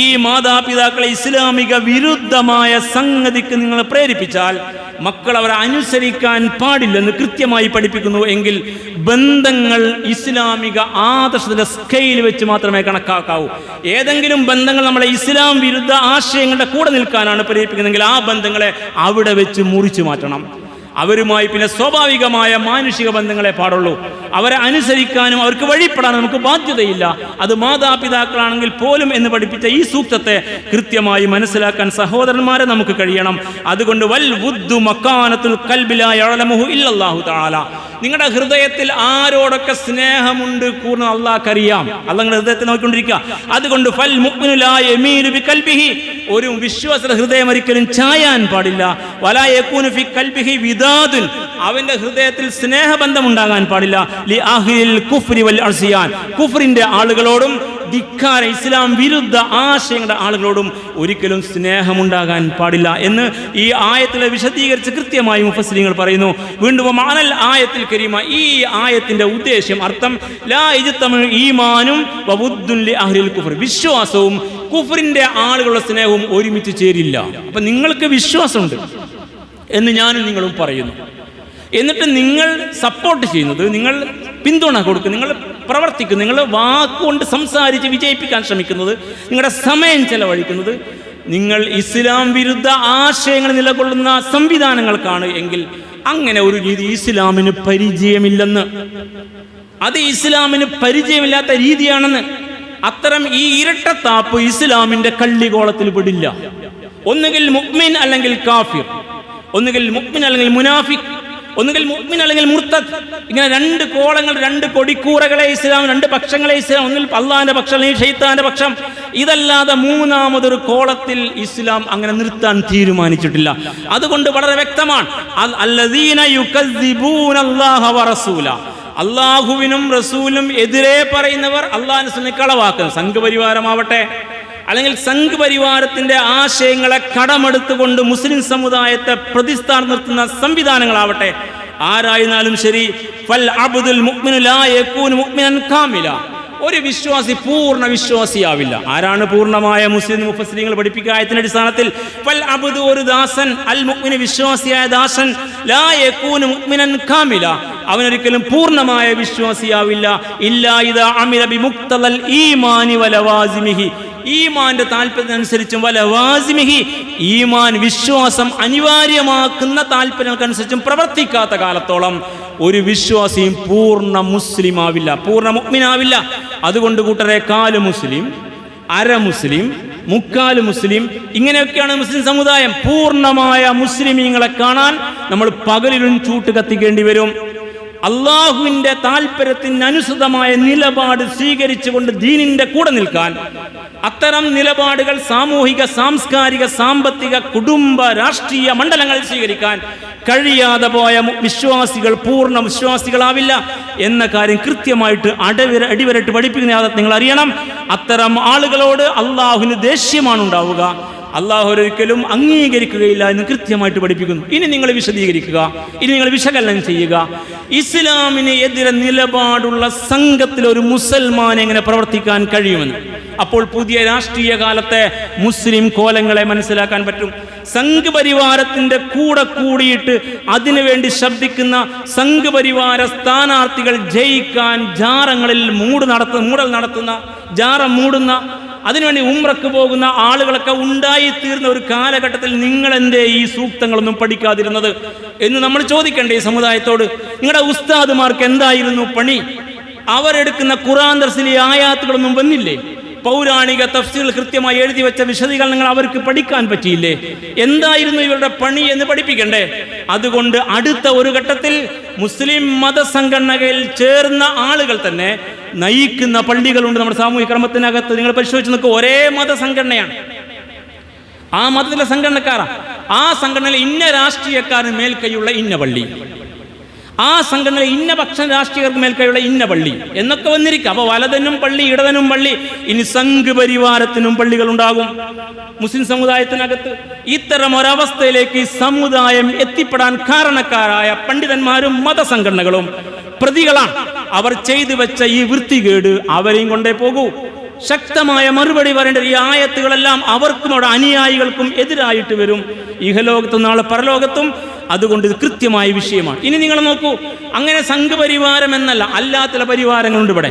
ഈ മാതാപിതാക്കളെ ഇസ്ലാമിക വിരുദ്ധമായ സംഗതിക്ക് നിങ്ങൾ പ്രേരിപ്പിച്ചാൽ മക്കൾ അവരെ അനുസരിക്കാൻ പാടില്ലെന്ന് കൃത്യമായി പഠിപ്പിക്കുന്നു. എങ്കിൽ ബന്ധങ്ങൾ ഇസ്ലാമിക ആദർശത്തിന്റെ സ്കെയിൽ വെച്ച് മാത്രമേ കണക്കാക്കാവൂ. ഏതെങ്കിലും ബന്ധങ്ങൾ നമ്മളെ ഇസ്ലാം വിരുദ്ധ ആശയങ്ങളുടെ കൂടെ നിൽക്കാനാണ് പ്രേരിപ്പിക്കുന്നതെങ്കിൽ ആ ബന്ധങ്ങളെ അവിടെ വെച്ച് മുറിച്ചു മാറ്റണം. അവരുമായി പിന്നെ സ്വാഭാവികമായ മാനുഷിക ബന്ധങ്ങളെ പാടുള്ളൂ. അവരെ അനുസരിക്കാനും അവർക്ക് വഴിപ്പെടാനും നമുക്ക് ബാധ്യതയില്ല. അത് മാതാപിതാക്കളാണെങ്കിൽ പോലും എന്ന് പഠിപ്പിച്ച ഈ സൂക്തത്തെ കൃത്യമായി മനസ്സിലാക്കാൻ സഹോദരന്മാരെ നമുക്ക് കഴിയണം. അതുകൊണ്ട് വൽ വുദ്ദു മക്കാനത്തുൽ ഖൽബി ലാ യഅലമുഹു ഇല്ലല്ലാഹു തആല, നിങ്ങളുടെ ഹൃദയത്തിൽ ആരോടൊക്കെ സ്നേഹമുണ്ട് കൂർന്ന് അള്ളാഹ്ക്കറിയാം. അള്ളാഹ് നിങ്ങളുടെ ഹൃദയത്തെ നോക്കിക്കൊണ്ടിരിക്കുക. അതുകൊണ്ട് ഫൽ മുഅ്മിനു ലാ യമീലു ബിഖൽബിഹി, ഒരു വിശ്വാസിയുടെ ഹൃദയം ഒരിക്കലും ചായാൻ പാടില്ല. വലാ യകൂനു ഫി ഖൽബിഹി വിദാദുൻ, അവന്റെ ഹൃദയത്തിൽ സ്നേഹബന്ധം ഉണ്ടാകാൻ പാടില്ല. ലി അഹ്ലിൽ കുഫ്രി വൽ അർസിയാൻ, കുഫ്രിന്റെ ആളുകളോടും ധിക്കാര ഇസ്ലാം വിരുദ്ധ ആശയങ്ങളുടെ ആളുകളോടും ഒരിക്കലും സ്നേഹമുണ്ടാകാൻ പാടില്ല എന്ന് ഈ ആയത്തിലെ വിശദീകരിച്ച് കൃത്യമായി മുഫസ്സിരീങ്ങൾ പറയുന്നു. വീണ്ടും മാനൽ ആയത്തിൽ കരീമ, ഈ ആയത്തിന്റെ ഉദ്ദേശം, അർത്ഥം ലാ യജ്തമു ഈമാനും വവുദ്ദുൻ ലി അഹ്ലിൽ കുഫ്ർ, വിശ്വാസവും കുഫ്രിന്റെ ആളുകളുടെ സ്നേഹവും ഒരുമിച്ച് ചേരില്ല. അപ്പൊ നിങ്ങൾക്ക് വിശ്വാസമുണ്ട് എന്ന് ഞാനും നിങ്ങളും പറയുന്നു, എന്നിട്ട് നിങ്ങൾ സപ്പോർട്ട് ചെയ്യുന്നത്, നിങ്ങൾ പിന്തുണ കൊടുക്കുന്നത്, നിങ്ങൾ പ്രവർത്തിക്കുന്നത്, നിങ്ങൾ വാക്കുകൊണ്ട് സംസാരിച്ച് വിജയിപ്പിക്കാൻ ശ്രമിക്കുന്നത്, നിങ്ങളുടെ സമയം ചെലവഴിക്കുന്നത് നിങ്ങൾ ഇസ്ലാം വിരുദ്ധ ആശയങ്ങൾ നിലകൊള്ളുന്ന സംവിധാനങ്ങൾക്കാണ് എങ്കിൽ അങ്ങനെ ഒരു രീതി ഇസ്ലാമിന് പരിചയമില്ലെന്ന്, അത് ഇസ്ലാമിന് പരിചയമില്ലാത്ത രീതിയാണെന്ന്, അത്തരം ഈ ഇരട്ടത്താപ്പ് ഇസ്ലാമിന്റെ കള്ളികോളത്തിൽ പെടില്ല. ഒന്നുകിൽ മുഅ്മിൻ അല്ലെങ്കിൽ കാഫിർ, ഒന്നുകിൽ മുഅ്മിൻ അല്ലെങ്കിൽ മുനാഫിഖ്, ഒന്നുകിൽ മുഅ്മിൻ അല്ലെങ്കിൽ മുർത്തദ്. ഇങ്ങനെ രണ്ട് കോളങ്ങൾ, രണ്ട് കൊടിക്കൂറകളെ ഇസ്ലാം, രണ്ട് പക്ഷങ്ങളെ ഇസ്ലാം, ഒന്നിൽ അള്ളാഹിന്റെ പക്ഷം അല്ലെങ്കിൽ ഷൈത്താന്റെ പക്ഷം. ഇതല്ലാതെ മൂന്നാമതൊരു കോളത്തിൽ ഇസ്ലാം അങ്ങനെ നിർത്താൻ തീരുമാനിച്ചിട്ടില്ല. അതുകൊണ്ട് വളരെ വ്യക്തമാണ്, അല്ലദീന യുകദ്ദിബൂന അല്ലാഹ വറസൂല, അള്ളാഹുവിനും റസൂലും എതിരെ പറയുന്നവർ, അള്ളാഹിനെ കളവാക്കുന്ന സംഘപരിവാരമാവട്ടെ അല്ലെങ്കിൽ സംഘപരിവാരത്തിന്റെ ആശയങ്ങളെ കടമെടുത്തുകൊണ്ട് മുസ്ലിം സമുദായത്തെ പ്രതിസ്ഥാനം നിർത്തുന്ന സംവിധാനങ്ങളാവട്ടെ, ആരായിരുന്നാലും ശരി, ഫൽ അബ്ദുൽ മുഅ്മിനു ലാ യകൂനു മുഅ്മിനൻ കാമില, ഒരു വിശ്വാസി പൂർണ്ണ വിശ്വാസിയാവില്ല. ആരാണ് പൂർണ്ണമായ മുസ്ലിം? മുഫസ്സിരീങ്ങൾ പഠിപ്പിക്കുക ആയത്തിന്റെ അടിസ്ഥാനത്തിൽ, ഫൽ അബ്ദു, ഒരു ദാസൻ, അൽ മുഅ്മിനു, വിശ്വാസിയായ ദാസൻ, ലാ യകൂനു മുഅ്മിനൻ കാമില, അവനൊരിക്കലും പൂർണ്ണമായ വിശ്വാസിയാവില്ല. ഇല്ലാ ഇദാ അമില ബിമുഖ്തദൽ ഈമാനി വലവാസിമിഹി, ഈമാന്റെ താല്പര്യത്തിനനുസരിച്ചും വലവാസിമിഹി, ഈമാൻ വിശ്വാസം അനിവാര്യമാക്കുന്ന താല്പര്യങ്ങൾക്കനുസരിച്ചും പ്രവർത്തിക്കാത്ത കാലത്തോളം ഒരു വിശ്വാസിയും പൂർണ്ണ മുസ്ലിം ആവില്ല, പൂർണ്ണ മുഅ്മിനാവില്ല. അതുകൊണ്ട് കൂട്ടരെ, കാല് മുസ്ലിം, അര മുസ്ലിം, മുക്കാല് മുസ്ലിം, ഇങ്ങനെയൊക്കെയാണ് മുസ്ലിം സമുദായം. പൂർണ്ണമായ മുസ്ലിമീങ്ങളെ കാണാൻ നമ്മൾ പകലിലും ചൂട്ട് കത്തിക്കേണ്ടി വരും. അള്ളാഹുവിന്റെ താല്പര്യത്തിന് അനുസൃതമായ നിലപാട് സ്വീകരിച്ചുകൊണ്ട് ദീനിന്റെ കൂടെ നിൽക്കാൻ, അത്തരം നിലപാടുകൾ സാമൂഹിക, സാംസ്കാരിക, സാമ്പത്തിക, കുടുംബ, രാഷ്ട്രീയ മണ്ഡലങ്ങൾ സ്വീകരിക്കാൻ കഴിയാതെ പോയ വിശ്വാസികൾ പൂർണ്ണ വിശ്വാസികളാവില്ല എന്ന കാര്യം കൃത്യമായിട്ട് അടിവരട്ട് പഠിപ്പിക്കുന്ന നിങ്ങൾ അറിയണം. അത്തരം ആളുകളോട് അള്ളാഹുവിന് ദേഷ്യമാണ് ഉണ്ടാവുക, അള്ളാഹു ഒരിക്കലും അംഗീകരിക്കുകയില്ല എന്ന് കൃത്യമായിട്ട് പഠിപ്പിക്കുന്നു. ഇനി നിങ്ങൾ വിശദീകരിക്കുക, ഇനി നിങ്ങൾ വിശകലനം ചെയ്യുക. ഇസ്ലാമിന് എതിരെ നിലപാടുള്ള സംഘത്തിൽ ഒരു മുസൽമാൻ എങ്ങനെ പ്രവർത്തിക്കാൻ കഴിയുമെന്ന്. അപ്പോൾ പുതിയ രാഷ്ട്രീയ കാലത്തെ മുസ്ലിം കോലങ്ങളെ മനസ്സിലാക്കാൻ പറ്റും. സംഘപരിവാരത്തിന്റെ കൂടെ കൂടിയിട്ട് അതിനുവേണ്ടി ശബ്ദിക്കുന്ന സംഘപരിവാര സ്ഥാനാർത്ഥികൾ ജയിക്കാൻ ജാറങ്ങളിൽ മൂടൽ നടത്തുന്ന, ജാറം മൂടുന്ന, അതിനുവേണ്ടി ഉംറക്ക് പോകുന്ന ആളുകളൊക്കെ ഉണ്ടായിത്തീർന്ന ഒരു കാലഘട്ടത്തിൽ നിങ്ങൾ എന്തേ ഈ സൂക്തങ്ങളൊന്നും പഠിക്കാതിരുന്നത് എന്ന് നമ്മൾ ചോദിക്കണ്ടേ ഈ സമുദായത്തോട്? നിങ്ങളുടെ ഉസ്താദുമാർക്ക് എന്തായിരുന്നു പണി? അവരെടുക്കുന്ന ഖുർആൻ ദർസിലെ ആയാത്തുകളൊന്നും വന്നില്ലേ? പൗരാണിക തഫ്സീർ കൃത്യമായി എഴുതി വെച്ച വിശദീകരണങ്ങൾ അവർക്ക് പഠിക്കാൻ പറ്റിയില്ലേ? എന്തായിരുന്നു ഇവരുടെ പണി എന്ന് പഠിപ്പിക്കണ്ടേ? അതുകൊണ്ട് അടുത്ത ഒരു ഘട്ടത്തിൽ മുസ്ലിം മതസംഘടനകളിൽ ചേർന്ന ആളുകൾ തന്നെ നയിക്കുന്ന പള്ളികളുണ്ട് നമ്മുടെ സാമൂഹിക ക്രമത്തിനകത്ത്. നിങ്ങൾ പരിശോധിച്ച് നോക്കുക, ഒരേ മതസംഘടനയാണ്, ആ മതത്തിലെ സംഘടനക്കാരാ, ആ സംഘടനയിൽ ഇന്ന രാഷ്ട്രീയക്കാരന് മേൽക്കൈയുള്ള ഇന്ന പള്ളി, ആ സംഘടനയിൽ ഇന്ന പക്ഷ രാഷ്ട്രീയർക്ക് മേൽക്കൈയുള്ള ഇന്ന പള്ളി എന്നൊക്കെ വന്നിരിക്കുക. അപ്പൊ വലതനും പള്ളി, ഇടതനും പള്ളി, ഇനി സംഘപരിവാരത്തിനും പള്ളികൾ ഉണ്ടാകും മുസ്ലിം സമുദായത്തിനകത്ത്. ഇത്തരം ഒരവസ്ഥയിലേക്ക് ഈ സമുദായം എത്തിപ്പെടാൻ കാരണക്കാരായ പണ്ഡിതന്മാരും മതസംഘടനകളും പ്രതികളാണ്. അവർ ചെയ്തു വെച്ച ഈ വൃത്തികേട് അവരെയും കൊണ്ടേ പോകൂ. ശക്തമായ മറുപടി പറയേണ്ട ഈ ആയത്തുകളെല്ലാം അവർക്കും അവിടെ അനുയായികൾക്കും എതിരായിട്ട് വരും, ഇഹലോകത്തും നാളെ പരലോകത്തും. അതുകൊണ്ട് ഇത് കൃത്യമായ വിഷയമാണ്. ഇനി നിങ്ങൾ നോക്കൂ, അങ്ങനെ സംഘപരിവാരം എന്നല്ല, അല്ലാത്ത പരിവാരങ്ങളുണ്ട് ഇവിടെ.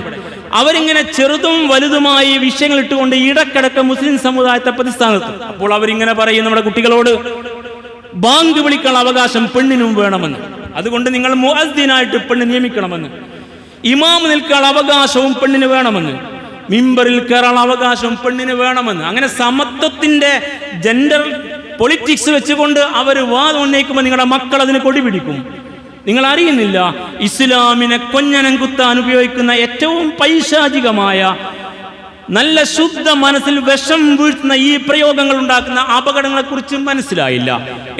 അവരിങ്ങനെ ചെറുതും വലുതുമായി വിഷയങ്ങൾ ഇട്ടുകൊണ്ട് ഇടക്കിടക്ക് മുസ്ലിം സമുദായത്തെ പ്രതിസ്ഥാനത്തും. അപ്പോൾ അവരിങ്ങനെ പറയും നമ്മുടെ കുട്ടികളോട്, ബാങ്ക് വിളിക്കാൻ അവകാശം പെണ്ണിനും വേണമെന്ന്, അതുകൊണ്ട് നിങ്ങൾ മുഅദ്ദിനായിട്ട് പെണ്ണ് നിയമിക്കണമെന്ന്, ഇമാം നിൽക്കാൻ അവകാശവും പെണ്ണിന് വേണമെന്ന്, മിമ്പറിൽ കയറാൻ അവകാശവും പെണ്ണിന് വേണമെന്ന്. അങ്ങനെ സമത്വത്തിന്റെ ജെൻഡർ പൊളിറ്റിക്സ് വെച്ചുകൊണ്ട് അവർ വാദം ഉന്നയിക്കുമ്പോൾ നിങ്ങളുടെ മക്കൾ അതിന് കൊടിപിടിക്കും. നിങ്ങൾ അറിയുന്നില്ല, ഇസ്ലാമിനെ കൊഞ്ഞനം കുത്താൻ ഉപയോഗിക്കുന്ന ഏറ്റവും പൈശാചികമായ, നല്ല ശുദ്ധ മനസ്സിൽ വിഷം വീഴ്ത്തുന്ന ഈ പ്രയോഗങ്ങൾ ഉണ്ടാക്കുന്ന അപകടങ്ങളെക്കുറിച്ച് മനസ്സിലായില്ല.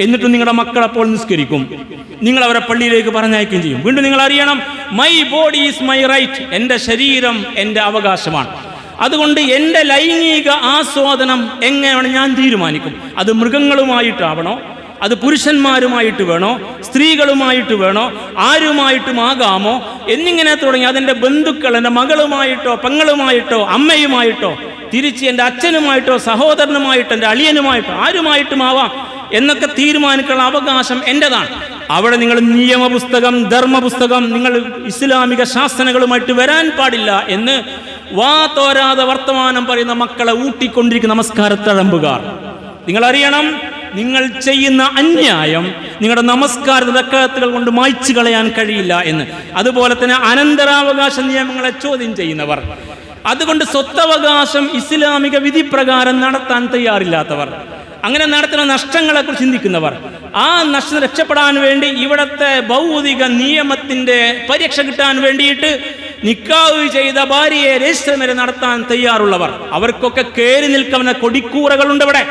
എന്നിട്ടും നിങ്ങളുടെ മക്കൾ അപ്പോൾ നിസ്കരിക്കും, നിങ്ങൾ അവരെ പള്ളിയിലേക്ക് പറഞ്ഞയക്കുകയും ചെയ്യും. വീണ്ടും നിങ്ങൾ അറിയണം, my body is my right, എൻ്റെ ശരീരം എൻ്റെ അവകാശമാണ്, അതുകൊണ്ട് എൻ്റെ ലൈംഗിക ആസ്വാദനം എങ്ങനെയാണ് ഞാൻ തീരുമാനിക്കും. അത് മൃഗങ്ങളുമായിട്ടാവണോ, അത് പുരുഷന്മാരുമായിട്ട് വേണോ, സ്ത്രീകളുമായിട്ട് വേണോ, ആരുമായിട്ടും ആകാമോ എന്നിങ്ങനെ തുടങ്ങി അതെൻ്റെ ബന്ധുക്കൾ, എൻ്റെ മകളുമായിട്ടോ പെങ്ങളുമായിട്ടോ അമ്മയുമായിട്ടോ, തിരിച്ച് എൻ്റെ അച്ഛനുമായിട്ടോ സഹോദരനുമായിട്ടോ എൻ്റെ അളിയനുമായിട്ടോ ആരുമായിട്ടും ആവാം എന്നൊക്കെ തീരുമാനിക്കാനുള്ള അവകാശം എൻ്റെതാണ്. അവിടെ നിങ്ങൾ നിയമപുസ്തകം, ധർമ്മപുസ്തകം, നിങ്ങൾ ഇസ്ലാമിക ശാസനകളുമായിട്ട് വരാൻ പാടില്ല എന്ന് വാതോരാതെ വർത്തമാനം പറയുന്ന മക്കളെ ഊട്ടിക്കൊണ്ടിരിക്കുന്ന നമസ്കാരത്തഴമ്പുകാർ, നിങ്ങൾ അറിയണം, നിങ്ങൾ ചെയ്യുന്ന അന്യായം നിങ്ങളുടെ നമസ്കാര റക്അത്തുകൾ കൊണ്ട് മായ്ച്ചു കളയാൻ കഴിയില്ല എന്ന്. അതുപോലെ തന്നെ അനന്തരാവകാശ നിയമങ്ങളെ ചോദ്യം ചെയ്യുന്നവർ, അതുകൊണ്ട് സ്വത്തവകാശം ഇസ്ലാമിക വിധി പ്രകാരം നടത്താൻ തയ്യാറില്ലാത്തവർ, അങ്ങനെ നടത്തുന്ന നഷ്ടങ്ങളെക്കുറിച്ച് ചിന്തിക്കുന്നവർ, ആ നഷ്ടം രക്ഷപ്പെടാൻ വേണ്ടി ഇവിടുത്തെ ഭൗതിക നിയമത്തിൻ്റെ പരിരക്ഷ കിട്ടാൻ വേണ്ടിയിട്ട് നിക്കാഹ് ചെയ്ത ഭാര്യയെ രജിസ്റ്റർ വരെ നടത്താൻ തയ്യാറുള്ളവർ, അവർക്കൊക്കെ കയറി നിൽക്കുന്ന കൊടിക്കൂറകളുണ്ട് ഇവിടെ,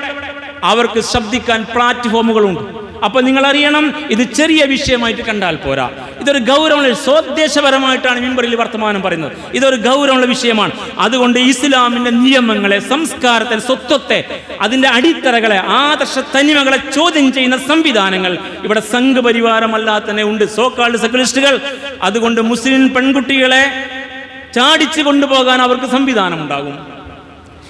അവർക്ക് ശബ്ദിക്കാൻ പ്ലാറ്റ്ഫോമുകളുണ്ട്. അപ്പൊ നിങ്ങൾ അറിയണം, ഇത് ചെറിയ വിഷയമായിട്ട് കണ്ടാൽ പോരാ. ഇതൊരു ഗൗരവമുള്ള, സ്വദേശപരമായിട്ടാണ് മിമ്പറിൽ വർത്തമാനം പറയുന്നത്. ഇതൊരു ഗൗരവമുള്ള വിഷയമാണ്. അതുകൊണ്ട് ഇസ്ലാമിന്റെ നിയമങ്ങളെ, സംസ്കാരത്തെ, സ്വത്വത്തെ, അതിന്റെ അടിത്തറകളെ, ആദർശ തനിമകളെ ചോദ്യം ചെയ്യുന്ന സംവിധാനങ്ങൾ ഇവിടെ സംഘപരിവാരമല്ലാതെ തന്നെ ഉണ്ട്, സോക്കാൾഡ് സെക്കുലറിസ്റ്റുകൾ. അതുകൊണ്ട് മുസ്ലിം പെൺകുട്ടികളെ ചാടിച്ചു കൊണ്ടുപോകാൻ അവർക്ക് സംവിധാനം ഉണ്ടാകും.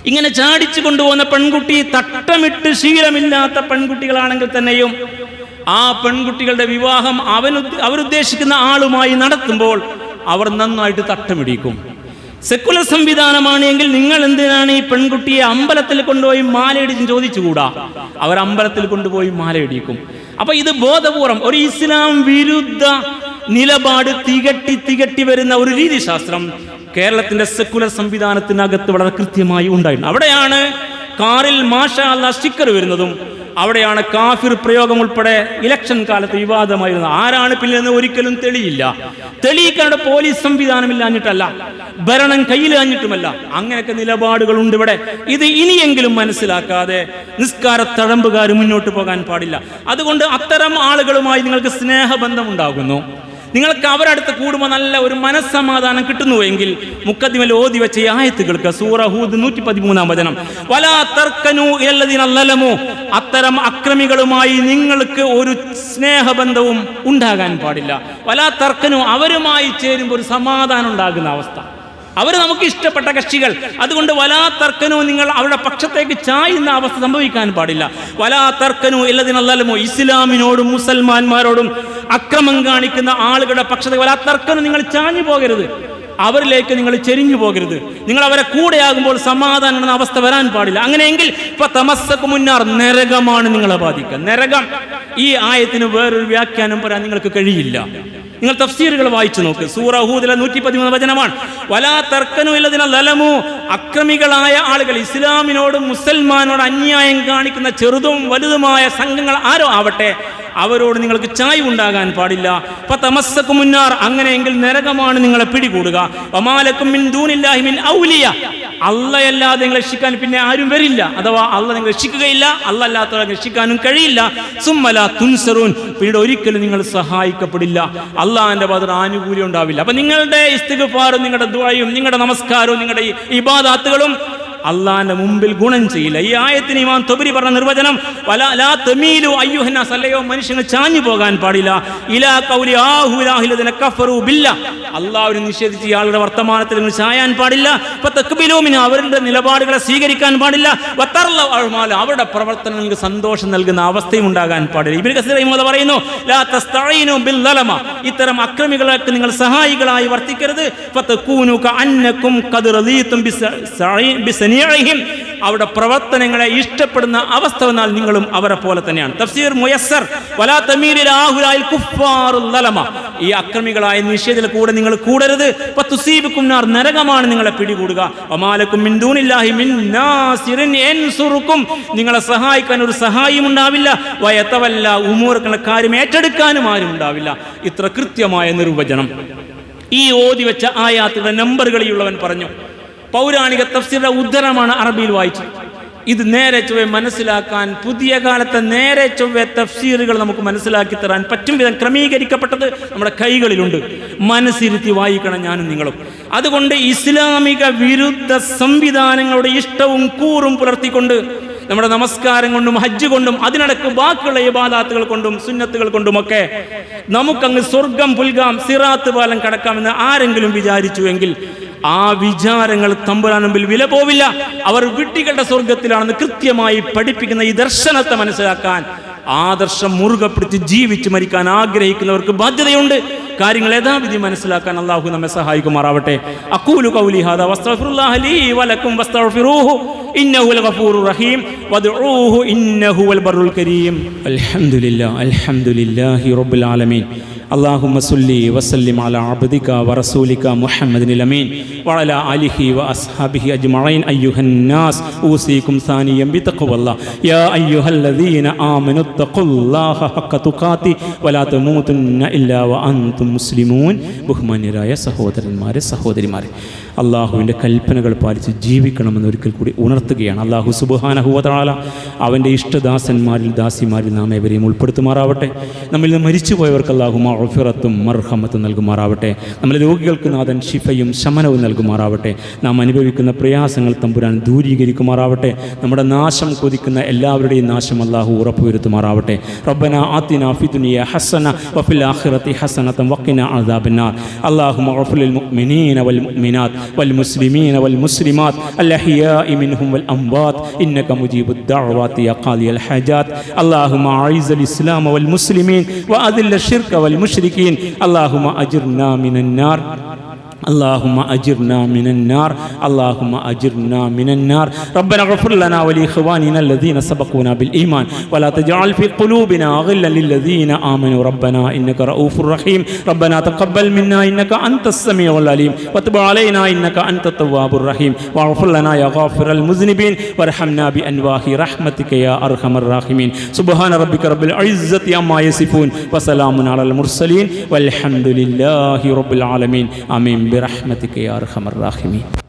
ഇങ്ങനെ ചാടിച്ചു കൊണ്ടുപോകുന്ന പെൺകുട്ടി തട്ടമിട്ട് ശീലമില്ലാത്ത പെൺകുട്ടികളാണെങ്കിൽ തന്നെയും ആ പെൺകുട്ടികളുടെ വിവാഹം അവരുദ്ദേശിക്കുന്ന ആളുമായി നടത്തുമ്പോൾ അവർ നന്നായിട്ട് തട്ടമിടിക്കും. സെക്കുലർ സംവിധാനമാണ് എങ്കിൽ നിങ്ങൾ എന്തിനാണ് ഈ പെൺകുട്ടിയെ അമ്പലത്തിൽ കൊണ്ടുപോയി മാലയിടിച്ച് ചോദിച്ചുകൂടാ? അവർ അമ്പലത്തിൽ കൊണ്ടുപോയി മാലയിടിക്കും. അപ്പൊ ഇത് ബോധപൂർവം ഒരു ഇസ്ലാം വിരുദ്ധ നിലപാട് തികട്ടി വരുന്ന ഒരു രീതിശാസ്ത്രം കേരളത്തിന്റെ സെക്കുലർ സംവിധാനത്തിനകത്ത് വളരെ കൃത്യമായി ഉണ്ടായിരുന്നു. അവിടെയാണ് കാറിൽ മാഷാ അല്ലാഹ് സ്റ്റിക്കർ വരുന്നതും, അവിടെയാണ് കാഫിർ പ്രയോഗം ഉൾപ്പെടെ ഇലക്ഷൻ കാലത്ത് വിവാദമായിരുന്നത്. ആരാണ് പിന്നിലെന്ന് ഒരിക്കലും തെളിയില്ല. തെളിയിക്കാനുള്ള പോലീസ് സംവിധാനമില്ലാഞ്ഞിട്ടല്ല, ഭരണം കയ്യിലാഞ്ഞിട്ടുമല്ല. അങ്ങനെയൊക്കെ നിലപാടുകളുണ്ട് ഇവിടെ. ഇത് ഇനിയെങ്കിലും മനസ്സിലാക്കാതെ നിസ്കാര തഴമ്പുകാർ മുന്നോട്ട് പോകാൻ പാടില്ല. അതുകൊണ്ട് അത്തരം ആളുകളുമായി നിങ്ങൾക്ക് സ്നേഹബന്ധം ഉണ്ടാകുന്നു, നിങ്ങൾക്ക് അവരടുത്ത് കൂടുമ്പോൾ നല്ല ഒരു മനസ്സമാധാനം കിട്ടുന്നുവെങ്കിൽ മുഖദ്ദിമയിൽ ഓതി വെച്ച ഈ ആയത്തുകൾക്ക് സൂറ ഹൂദ് 113 വചനം, വലാ തർക്കനൂ ഇലല്ലദീന ളലമു, അത്തരം അക്രമികളുമായി നിങ്ങൾക്ക് ഒരു സ്നേഹബന്ധവും ഉണ്ടാകാൻ പാടില്ല. വലാ തർക്കനൂ, അവരുമായി ചേരുമ്പോൾ ഒരു സമാധാനം ഉണ്ടാകുന്ന അവസ്ഥ, അവർ നമുക്ക് ഇഷ്ടപ്പെട്ട കക്ഷികൾ. അതുകൊണ്ട് വലാ തർക്കനു, നിങ്ങൾ അവരുടെ പക്ഷത്തേക്ക് ചായുന്ന അവസ്ഥ സംഭവിക്കാൻ പാടില്ല. വലാ തർക്കനു ഇല്ലദീന ളലമു, ഇസ്ലാമിനോടും മുസൽമാന്മാരോടും അക്രമം കാണിക്കുന്ന ആളുകളുടെ പക്ഷത്തേക്ക് വലാ തർക്കനു, നിങ്ങൾ ചാഞ്ഞു പോകരുത്, അവരിലേക്ക് നിങ്ങൾ ചെരിഞ്ഞു പോകരുത്. നിങ്ങൾ അവരെ കൂടെയാകുമ്പോൾ സമാധാനം എന്ന അവസ്ഥ വരാൻ പാടില്ല. അങ്ങനെയെങ്കിൽ മുന്നാർ, നരകമാണ് നിങ്ങളെ ബാധിക്കുക. നരകം. ഈ ആയത്തിന് വേറൊരു വ്യാഖ്യാനം പറയാൻ നിങ്ങൾക്ക് കഴിയില്ല. നിങ്ങൾ തഫ്സീറുകൾ വായിച്ചു നോക്ക്. സൂറ ഹൂദിലെ 113 വചനമാണ്. വലാ തർക്കനു ഇല്ലദീന ളലമു, അക്രമികളായ ആളുകൾ, ഇസ്ലാമിനോടും മുസൽമാനോട് അന്യായം കാണിക്കുന്ന ചെറുതും വലുതുമായ സംഘങ്ങൾ ആരോ ആവട്ടെ, അവരോട് നിങ്ങൾക്ക് ചായ്വുണ്ടാകാൻ പാടില്ല. ഫതമസ്സകും മുന്നാർ, അങ്ങനെയെങ്കിൽ നരകമാണ് നിങ്ങളെ പിടികൂടുക. വമാലക്കും മിൻ ദൂനില്ലാഹി മിൻ ഔലിയ, അല്ലാഹയല്ലാതെ നിങ്ങളെ രക്ഷിക്കാൻ പിന്നെ ആരും വരില്ല. അഥവാ അല്ലാഹ് നിങ്ങളെ രക്ഷിക്കുകയില്ല, അല്ലാഹ് അല്ലാത്തവരെ രക്ഷിക്കാനും കഴിയില്ല. സുമ്മലാ തുൻസറൂൻ, പിന്നീട് ഒരിക്കലും നിങ്ങൾ സഹായിക്കപ്പെടില്ല, അള്ളാഹിന്റെ ഭാഗത്ത് ആനുകൂല്യം ഉണ്ടാവില്ല. അപ്പൊ നിങ്ങളുടെ ഇസ്തിഗ്ഫാറും നിങ്ങളുടെ ദുആയും നിങ്ങളുടെ നമസ്കാരവും നിങ്ങളുടെ ഇബാദത്തുകളും അള്ളാഹിന്റെ മുമ്പിൽ ഗുണം ചെയ്യില്ല. ഈ ആയത്തിന് ഇമാം തൊബരി പറഞ്ഞ നിർവചനം, വലാ തമീലു അയ്യുഹന്നാസ്, അല്ലയോ മനുഷ്യങ്ങൾ ചാഞ്ഞു പോകാൻ പാടില്ല, ഇലാ ഖൗലി ആഹുലഹിലദീന കഫറു ബില്ലാഹ്, അള്ളാഹുവിനെ നിഷേധിച്ച ആളുടെ വർത്തമാനത്തിൽ നിങ്ങൾ ചായാൻ പാടില്ല. ഫതഖ്ബിലൂ മിൻ, അവരുടെ നിലപാടുകളെ സ്വീകരിക്കാൻ പാടില്ല. വതർലു അഅ്മാല, അവരുടെ പ്രവർത്തനങ്ങൾക്ക് സന്തോഷം നൽകുന്ന അവസ്ഥയും ഉണ്ടാകാൻ പാടില്ല. ഇബ്നു കസീർ റഹിമഹുല്ലാഹ് പറയുന്നു, ലാ തസ്തഈനു ബിൽ ളലമ, ഇത്തരം അക്രമികളെ നിങ്ങൾ സഹായികളായി വർത്തിക്കരുത്. ഫതകൂനു കഅന്നകും ഖദ് റളീതും ബിസ അവരുടെ പ്രവർത്തനങ്ങളെ ഇഷ്ടപ്പെടുന്ന അവസ്ഥ വന്നാൽ നിങ്ങളും അവരെ പോലെ തന്നെയാണ്. തഫ്സീർ മുയസ്സർ, വലാ തമീലു ആഹുലായിൽ കുഫാറുൽ ളലമ, ഈ അക്രമികളായ നിഷേധത്തിൽ കൂടെ നിങ്ങൾ കൂടരുത്. ഫതുസീബുക്കും നാർ, നരകമാണ് നിങ്ങളെ പിടികൂടുക. വമാലക്കും മിൻ ദൂനില്ലാഹി മിൻ നാസിറിൻ യൻസുറുക്കും, നിങ്ങളെ സഹായിക്കാൻ ഒരു സഹായിയും ഉണ്ടാവില്ല. വയതവല്ല ഉമൂറ, കാര്യം ഏറ്റെടുക്കാനും ആരും ഉണ്ടാവില്ല. ഇത്ര കൃത്യമായ നിർവചനം ഈ ഓതി വെച്ച ആയാത്തുകളുടെ നമ്പറുകളിലുള്ളവൻ പറഞ്ഞു. പൗരാണിക തഫ്സീറിന്റെ ഉദ്ധരണമാണ് അറബിയിൽ വായിച്ചത്. ഇത് നേരെ ചൊവ്വെ മനസ്സിലാക്കാൻ, പുതിയ കാലത്തെ നേരെ ചൊവ്വെ തഫ്സീറുകൾ നമുക്ക് മനസ്സിലാക്കി തരാൻ പറ്റും വിധം ക്രമീകരിക്കപ്പെട്ടത് നമ്മുടെ കൈകളിലുണ്ട്. മനസ്സിരുത്തി വായിക്കണം ഞാനും നിങ്ങളും. അതുകൊണ്ട് ഇസ്ലാമിക വിരുദ്ധ സംവിധാനങ്ങളുടെ ഇഷ്ടവും കൂറും പുലർത്തിക്കൊണ്ട് നമ്മുടെ നമസ്കാരം കൊണ്ടും ഹജ്ജ് കൊണ്ടും അതിനിടക്ക് ബാക്കിയുള്ള ഇബാദത്തുകൾ കൊണ്ടും സുന്നത്തുകൾ കൊണ്ടുമൊക്കെ നമുക്കങ്ങ് സ്വർഗം പുൽകാം, സിറാത്ത് പാലം കടക്കാമെന്ന് ആരെങ്കിലും വിചാരിച്ചുവെങ്കിൽ ആ വിചാരങ്ങൾ തമ്പുരാൻ മുമ്പിൽ വില പോവില്ല. അവർ വിഡ്ഢികളുടെ സ്വർഗത്തിലാണെന്ന് കൃത്യമായി പഠിപ്പിക്കുന്ന ഈ ദർശനത്തെ മനസ്സിലാക്കാൻ, ആദർശം മുറുകെ പിടിച്ച് ജീവിച്ച് മരിക്കാൻ ആഗ്രഹിക്കുന്നവർക്ക് ബാധ്യതയുണ്ട്. കാര്യങ്ങൾ യഥാവിധി മനസ്സിലാക്കാൻ അല്ലാഹു നമ്മെ സഹായിക്കുമാറാവട്ടെ. അഖൂലു ഖൗലി ഹാദാ വസ്തഗ്ഫിറുല്ലാഹ ലീ വലക്കും വസ്തഗ്ഫിറൂഹു ഇന്നഹുൽ ഗഫൂറുർ റഹീം വദ്ഉഹു ഇന്നഹു വൽ ബർറുൽ കരീം. അൽഹംദുലില്ലാഹി റബ്ബിൽ ആലമീൻ. اللهم صل وسلم على عبدك ورسولك محمد الأمين وعلى آله وأصحابه أجمعين. أيها الناس أوصيكم ثانيا بتقوى الله يا أيها الذين آمنوا اتقوا الله حق تقاته ولا تموتن إلا وأنتم مسلمون. ബഹുമാന്യരായ സഹോദരന്മാരെ സഹോദരിമാരെ, അള്ളാഹുവിൻ്റെ കൽപ്പനകൾ പാലിച്ച് ജീവിക്കണമെന്ന് ഒരിക്കൽ കൂടി ഉണർത്തുകയാണ്. അള്ളാഹു സുബ്ഹാനഹു വ തആല അവൻ്റെ ഇഷ്ടദാസന്മാരിൽ ദാസിമാരിൽ നാം ഏവരെയും ഉൾപ്പെടുത്തുമാറാവട്ടെ. നമ്മിൽ നിന്ന് മരിച്ചുപോയവർക്ക് അള്ളാഹു മഗ്ഫിറത്തും മർഹമത്തും നൽകുമാറാവട്ടെ. നമ്മുടെ രോഗികൾക്ക് നാഥൻ ശിഫയും ശമനവും നൽകുമാറാവട്ടെ. നാം അനുഭവിക്കുന്ന പ്രയാസങ്ങൾ തമ്പുരാൻ ദൂരീകരിക്കുമാറാവട്ടെ. നമ്മുടെ നാശം കൊതിക്കുന്ന എല്ലാവരുടെയും നാശം അള്ളാഹു ഉറപ്പുവരുത്തുമാറാവട്ടെ. റബ്ബനാ ആതിനാ ഫിദ്ദുനിയ ഹസന വഫിൽ ആഖിറതി ഹസനതൻ വഖിനാ അദാബന്നാർ. അല്ലാഹുമ്മ ഗ്ഫിർ ലിൽ മുഅ്മിനീന വൽ മുഅ്മിനാത്ത് വൽ മുസ്ലിമീന വൽ മുസ്ലിമാത്ത് അൽ അഹ്യാഇ മിൻഹും വൽ അംവാത്ത് ഇന്നക മുജീബുദ് ദഅവാതി യാ ഖാദിയൽ ഹജാത്ത്. അല്ലാഹുമ്മ അഇസ്സൽ ഇസ്ലാമ വൽ മുസ്ലിമീൻ വഅദില്ല الشرك والمشركين. اللهم أجرنا من النار اللهم أجرنا من النار اللهم أجرنا من النار. ربنا اغفر لنا ولإخواننا الذين سبقونا بالإيمان ولا تجعل في قلوبنا غلا للذين آمنوا ربنا إنك رؤوف رحيم. ربنا تقبل منا إنك أنت السميع العليم وتب علينا إنك أنت التواب الرحيم واغفر لنا يا غافر المذنبين وارحمنا بأنواع رحمتك يا أرحم الراحمين. سبحان ربك رب العزة عما يصفون وسلام على المرسلين والحمد لله رب العالمين. آمين برحمتك يا أرحم الراحمين.